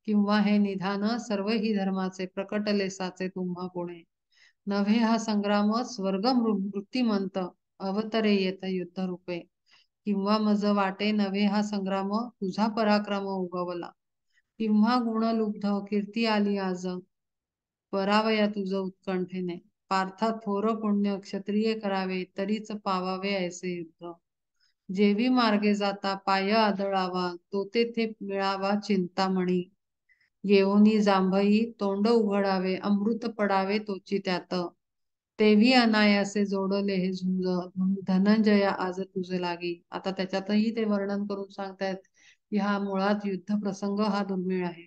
किंवा हे निधान सर्व ही धर्माचे प्रकटले साचे तुम्हा पुणे. नव्हे हा संग्राम स्वर्ग मृत्युमंत, अवतरे येत युद्ध रूपे. किंवा मज वाटे नव्हे हा संग्राम तुझा पराक्रम उगवला. किंवा गुणलुब्ध कीर्ती आली आज, परावया तुझ उत्कंठेने. पार्था थोर पुण्य क्षत्रिय करावे, तरीच पावावे ऐसे युद्ध. जेवी मार्गे जाता पाय आदळावा, तो तेथे मिळावा चिंतामणी. येऊनी जांभई तोंड उघडावे, अमृत पडावे तोची त्यात. तेवी अनायासे जोडले हे झुंज, धनंजया आज तुझे लागी. आता त्याच्यातही ते वर्णन करून सांगतायत की हा मुळात युद्ध प्रसंग हा दुर्मिळ आहे,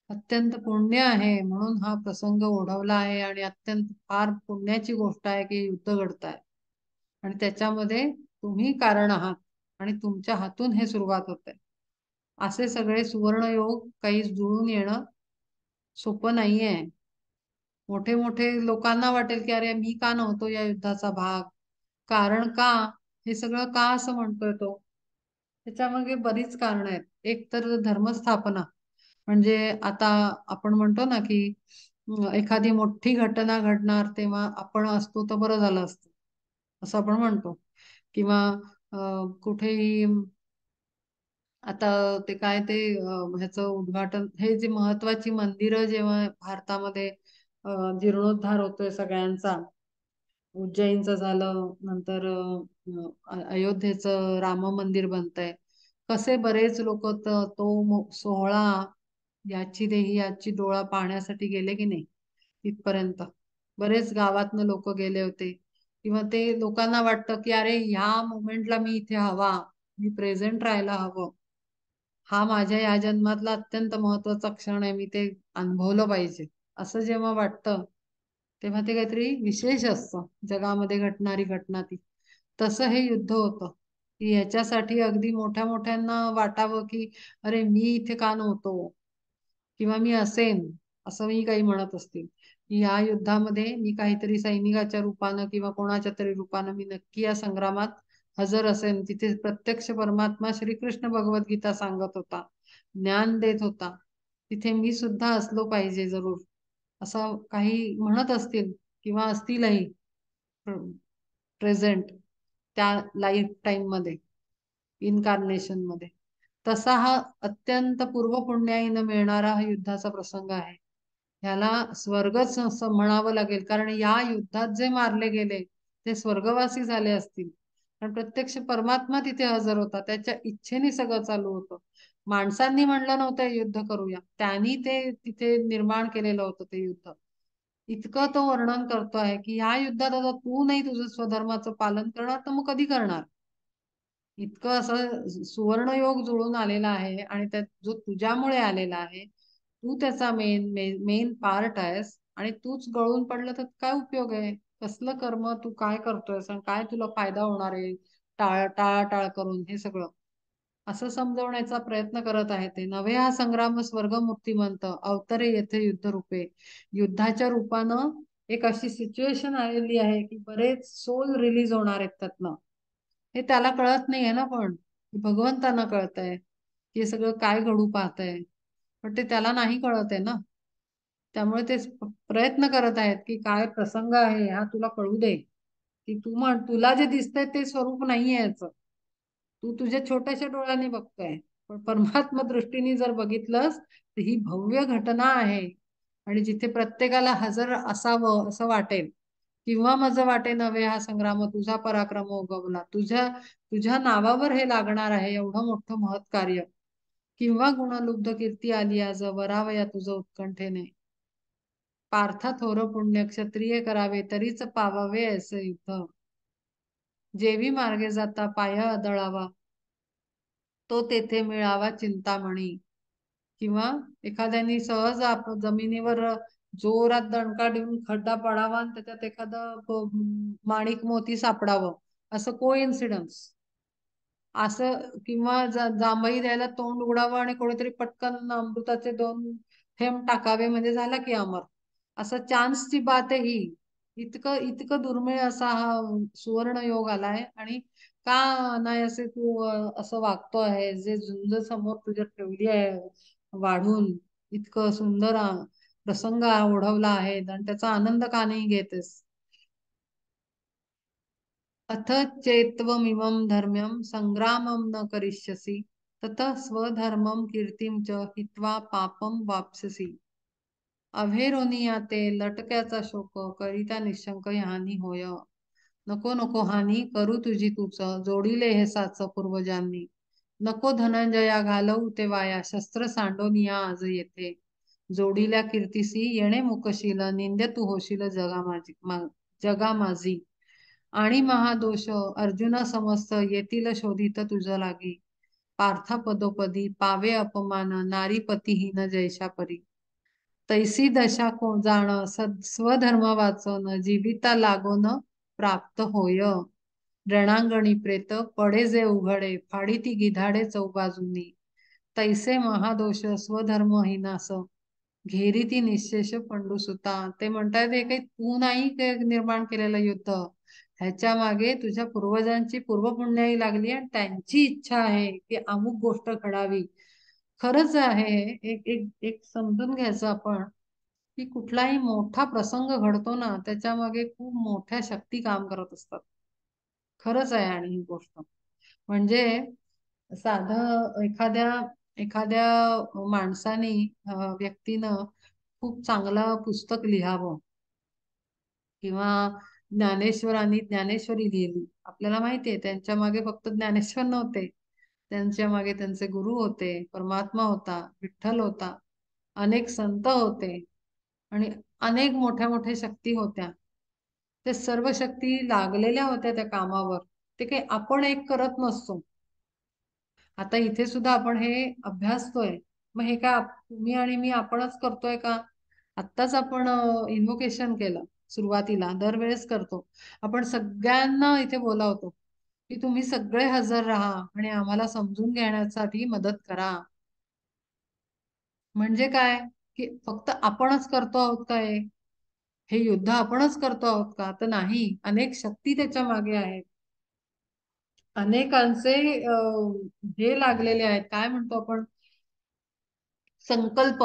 अत्यंत पुण्य आहे म्हणून हा प्रसंग ओढवला आहे. आणि अत्यंत फार पुण्याची गोष्ट आहे की युद्ध घडताय आणि त्याच्यामध्ये तुम्ही कारण आहात आणि तुमच्या हातून हे सुरुवात होते. असे सगळे सुवर्ण योग काही जुळून येणं सोपं नाहीये. मोठे मोठे लोकांना वाटेल की अरे मी का नव्हतो या युद्धाचा भाग, कारण का, हे सगळं का असं म्हणतोय तो. त्याच्यामागे बरीच कारण आहेत. एक तर धर्मस्थापना, म्हणजे आता आपण म्हणतो ना की एखादी मोठी घटना घडणार तेव्हा आपण असतो तर बरं झालं असतं, असं आपण म्हणतो. किंवा कुठेही आता ते काय ते ह्याचं उद्घाटन, हे जे महत्वाची मंदिरं जेव्हा भारतामध्ये जीर्णोद्धार होतोय सगळ्यांचा, उज्जैनचं झालं, नंतर अयोध्येचं राम मंदिर बनतंय, कसे बरेच लोक तो सोहळा, याची देही याची डोळा पाहण्यासाठी गेले की नाही तिथपर्यंत. बरेच गावातनं लोक गेले होते. किंवा ते लोकांना वाटतं की अरे ह्या मोमेंटला मी इथे हवा, मी प्रेझेंट राहायला हवं, हा माझ्या या जन्मातला अत्यंत महत्वाचा क्षण आहे, मी ते अनुभवलं पाहिजे, असं जेव्हा वाटतं तेव्हा ते काहीतरी विशेष असतं जगामध्ये घडणारी घटना ती. तसं हे युद्ध होतं की याच्यासाठी अगदी मोठ्या मोठ्यांना वाटावं की अरे मी इथे का नव्हतो किंवा मी असेन असं मी काही म्हणत असतील की या युद्धामध्ये मी काहीतरी सैनिकाच्या रूपानं किंवा कोणाच्या तरी रूपानं मी नक्की या संग्रामात हजर असेन. तिथे प्रत्यक्ष परमात्मा श्रीकृष्ण भगवद्गीता सांगत होता, ज्ञान देत होता, तिथे मी सुद्धा असलो पाहिजे जरूर असं काही म्हणत असतील किंवा असतीलही प्रेझेंट त्या लाईफ टाइम मध्ये इन्कार्नेशन मध्ये. तसा हा अत्यंत पूर्वपुण्याईनं मिळणारा हा युद्धाचा प्रसंग आहे. ह्याला स्वर्गच असं म्हणावं लागेल कारण या युद्धात जे मारले गेले ते स्वर्गवासी झाले असतील. कारण प्रत्यक्ष परमात्मा तिथे हजर होता, त्याच्या इच्छेने सगळं चालू होतं. माणसांनी म्हणलं नव्हतं "हे युद्ध करूया", त्यांनी ते तिथे निर्माण केलेलं होतं ते युद्ध. इतकं तो वर्णन करतो आहे की ह्या युद्धात आता तू नाही तुझं स्वधर्माचं पालन करणार तर मग कधी करणार. इतकं असं सुवर्णयोग जुळून आलेला आहे आणि त्यात जो तुझ्यामुळे आलेला आहे, तू त्याचा मेन मेन पार्ट आहेस आणि तूच गळून पडलं तर काय उपयोग आहे. कसलं कर्म तू काय करतोयस आणि काय तुला फायदा होणार आहे टाळाटाळ करून हे सगळं असं समजवण्याचा प्रयत्न करत आहे ते. नवे हा संग्राम स्वर्ग मुक्तिमंत अवतरे येथे युद्ध रूपे. युद्धाच्या रूपानं एक अशी सिच्युएशन आलेली आहे की बरेच सोल रिलीज होणार आहेत त्यातनं. हे त्याला कळत नाहीये ना, पण भगवंतांना कळतंय की हे सगळं काय घडू पाहतंय, पण ते त्याला नाही कळत आहे ना. त्यामुळे ते प्रयत्न करत आहेत की काय प्रसंग आहे हा तुला कळू दे, की तू म्हण तुला जे दिसतंय ते स्वरूप नाहीये याचं. तू तुझ्या छोट्याशा डोळ्यांनी बघतोय, पण परमात्मा दृष्टीने जर बघितलंस तर ही भव्य घटना आहे आणि जिथे प्रत्येकाला हजर असावं असं वाटेल. किंवा माझं वाटे नव्हे हा संग्राम तुझा पराक्रम उगवला, तुझ्या तुझ्या नावावर हे लागणार आहे एवढं मोठं महत् कार्य. किंवा गुणलुब्ध कीर्ती आली आज वरावया तुझं उत्कंठेने. पार्था थोर पुण्य क्षत्रिय करावे तरीच पावावे असे युद्ध. जेवी मार्गे जाता पाया आदळावा तो तेथे मिळावा चिंतामणी. किंवा एखाद्याने सहज जमिनीवर जोरात दणका देऊन खड्डा पडावा आणि त्याच्यात एखादं माणिक मोती सापडावं असं कोइन्सिडन्स असं. किंवा जांभई द्यायला तोंड उघडावं आणि कोणीतरी पटकन अमृताचे 2 थेंब टाकावे म्हणजे झाला की अमर. असं चान्सची बात आहे ही. इतकं इतकं दुर्मिळ असा हा सुवर्ण योग आलाय आणि का नाही असे तू असं वागतो आहे जे झुंज समोर तुझ्या ठेवली आहे वाढून. इतकं सुंदर प्रसंग ओढवला आहे आणि त्याचा आनंद का नाही घेतेस. अथ चेत्त्वमिमं धर्म्यं संग्रामं न करिष्यसि ततः स्वधर्मं कीर्तिं च हित्वा पापं वाप्स्यसि. अभेरोनिया ते लटक्याचा शोक करिता निशंक हानी होय. नको नको हानी करू तुझी तूच जोडिले हे साच पूर्वजांनी. नको धनंजया घालवू ते वाया शस्त्र सांडोनिया आज येथे. जोडील्या कीर्तीसी येणे मुकशील निंद्य तू होशील जगा माझी. आणि महादोष अर्जुना समस्त येतील शोधित तुझ लागी. पार्था पदोपदी पावे अपमान नारीपतीहीन जैशा परी. तैसी दशा जाण स्वधर्म वाचन जीविता लागोन प्राप्त होय. रणांगणी प्रेत पडे जे उघडे फाडी ती गिधाडे चौबाजूंनी. तैसे महादोष स्वधर्महीनास घेरी ती निशेष पंडुसुता. ते म्हणतात हे काही तू नाही निर्माण केलेलं युद्ध, ह्याच्या मागे तुझ्या पूर्वजांची पूर्वपुण्याई लागली आणि त्यांची इच्छा आहे की अमुक गोष्ट घडावी. खरंच आहे. एक एक एक समजून घ्यायचं आपण की कुठलाही मोठा प्रसंग घडतो ना त्याच्या मागे खूप मोठ्या शक्ती काम करत असतात. खरंच आहे. आणि ही गोष्ट म्हणजे साधं एखाद्या एखाद्या माणसाने व्यक्तीनं खूप चांगलं पुस्तक लिहावं किंवा ज्ञानेश्वरांनी ज्ञानेश्वरी लिहिली. आपल्याला माहितीये त्यांच्या मागे फक्त ज्ञानेश्वर नव्हते, त्यांच्या मागे त्यांचे गुरु होते, परमात्मा होता, विठ्ठल होता, अनेक संत होते आणि अनेक मोठ्या मोठ्या शक्ती होत्या. ते सर्व शक्ती लागलेल्या होत्या त्या कामावर. ते काही आपण एक करत नसतो. आता इथे सुद्धा आपण हे अभ्यासतोय, मग हे काय तुम्ही आणि मी आपणच करतोय का. आत्ताच आपण इन्व्होकेशन केलं, सुरुवातीला दरवेळेस करतो आपण, सगळ्यांना इथे बोलावतो की तुम्ही सगळे हजर राहा आणि आम्हाला समजून घेण्यासाठी मदत करा. म्हणजे काय, की फक्त आपणच करतो आहोत काय, हे युद्ध आपणच करतो आहोत का, तर नाही. अनेक शक्ती त्याच्या मागे आहेत, अनेकांचे हे लागलेले आहेत, काय म्हणतो आपण, संकल्प,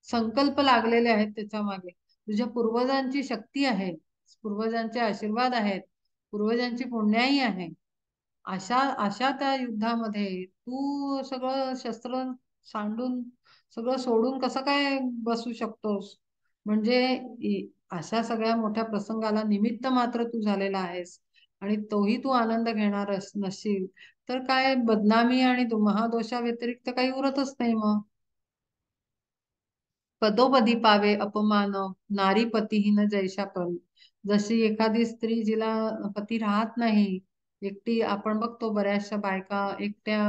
संकल्प लागलेले आहेत त्याच्या मागे. तुझ्या पूर्वजांची शक्ती आहे, पूर्वजांचे आशीर्वाद आहेत, पूर्वजांची पुण्याई आहे. अशा अशा त्या युद्धामध्ये तू सगळं शस्त्र सांडून, सगळं सोडून कसं काय बसू शकतोस? म्हणजे अशा सगळ्या मोठ्या प्रसंगाला निमित्त मात्र तू झालेला आहेस आणि तोही तू आनंद घेणार नसशील तर काय, बदनामी आणि महादोषा व्यतिरिक्त काही उरतच नाही मग. पदोपदी पावे अपमान, नारी पतीहीन जैशा परी. जशी एखादी स्त्री जिला पती राहत नाही, एकटी, आपण बघतो बऱ्याचशा बायका एकट्या,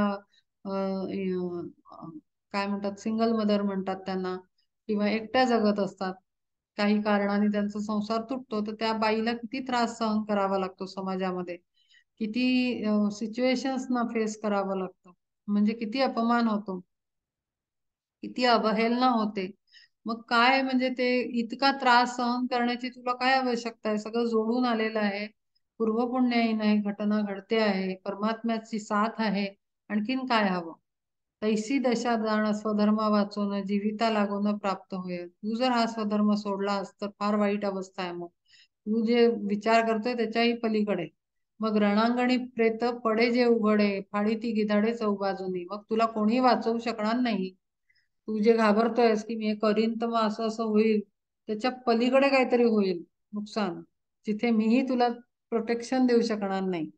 काय म्हणतात, सिंगल मदर म्हणतात त्यांना, किंवा एकट्या जगत असतात, काही कारणाने त्यांचा संसार तुटतो, तर त्या बाईला किती त्रास सहन करावा लागतो समाजामध्ये, किती सिच्युएशन्स ना फेस करावं लागतं, म्हणजे किती अपमान होतो, किती अवहेलना होते. मग काय म्हणजे ते इतका त्रास सहन करण्याची तुला काय आवश्यकता आहे? सगळं जोडून आलेलं आहे, पूर्वपुण्याई नाही, घटना घडते आहे, परमात्म्याची साथ आहे, आणखीन काय हवं? तैसी दशा जाण स्वधर्म वाचून जीविता लागून प्राप्त होय. तू जर हा स्वधर्म सोडलास तर फार वाईट अवस्था आहे. मग तू जे विचार करतोय त्याच्याही पलीकडे. मग रणांगणी प्रेत पडे जे उघडे, फाडी ती गिधाडे चौबाजूनी. मग तुला कोणी वाचवू शकणार नाही. तू जे घाबरतोयस की मी हे करीन तर मग असं असं होईल, त्याच्या पलीकडे काहीतरी होईल नुकसान, जिथे मीही तुला प्रोटेक्शन देऊ शकणार नाही.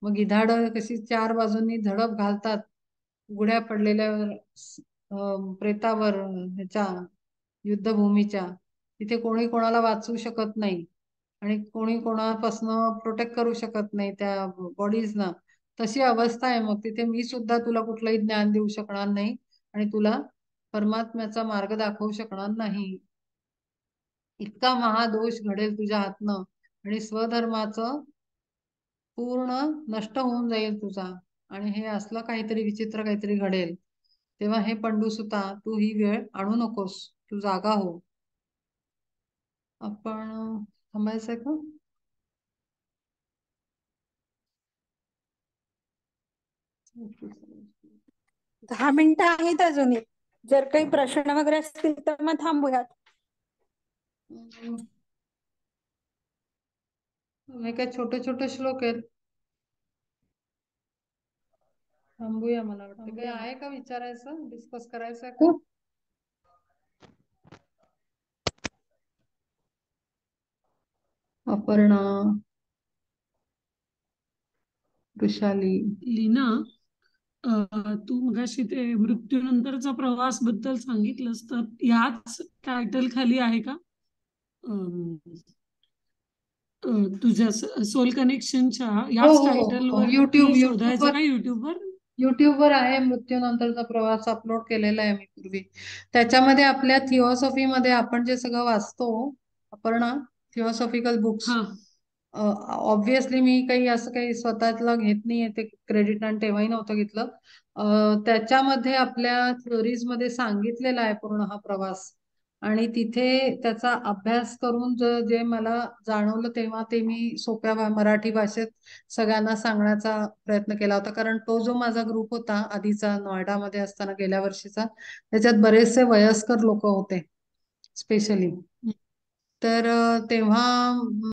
मग गिधाड कशी चार बाजूंनी झडप घालतात उघड्या पडलेल्या प्रेतावर, ह्याच्या युद्धभूमीच्या, तिथे कोणी कोणाला वाचवू शकत नाही आणि कोणी कोणापासनं प्रोटेक्ट करू शकत नाही त्या बॉडीजना. तशी अवस्था आहे. मग तिथे मी सुद्धा तुला कुठलंही ज्ञान देऊ शकणार नाही आणि तुला परमात्म्याचा मार्ग दाखवू शकणार नाही. इतका महादोष घडेल तुझ्या हातनं आणि स्वधर्माचं पूर्ण नष्ट होऊन जाईल तुझा, आणि हे असलं काहीतरी विचित्र काहीतरी घडेल. तेव्हा हे पंडूसुता, तू ही वेळ आणू नकोस, तू जागा हो. आपण थांबायचंय का? 10 मिनिटं आहेत अजूनही. जर काही प्रश्न वगैरे असतील तर मग थांबूयात. हे काय छोटे छोटे श्लोक आहेत, थांबूया. मला वाटतं काही आहे का विचारायचं, डिस्कस करायचं का? अपर्णा, वृषाली, लीना, तू मगाशी ते मृत्यूनंतरचा प्रवास बद्दल सांगितलंस, तर याच टायटल खाली आहे का तुझ्या सोल कनेक्शनच्या याच टायटलवर शोधायचं का युट्यूबवर? युट्यूबवर आहे, मृत्यूनंतरचा प्रवास अपलोड केलेला आहे मी पूर्वी. त्याच्यामध्ये आपल्या थिओसॉफीमध्ये आपण जे सगळं वाचतो, अपर्णा, थिओसॉफिकल बुक्स, ऑब्विसली मी काही असं काही स्वतःला घेत नाहीये ते क्रेडिट, आणि तेव्हाही नव्हतं घेतलं. त्याच्यामध्ये आपल्या थिअरीज मध्ये सांगितलेला आहे पूर्ण हा प्रवास, आणि तिथे त्याचा अभ्यास करून जे मला जाणवलं तेव्हा ते मी सोप्या मराठी भाषेत सगळ्यांना सांगण्याचा प्रयत्न केला होता. कारण तो जो माझा ग्रुप होता आधीचा, नोएडामध्ये असताना गेल्या वर्षीचा, त्याच्यात बरेचसे वयस्कर लोक होते स्पेशली. तर तेव्हा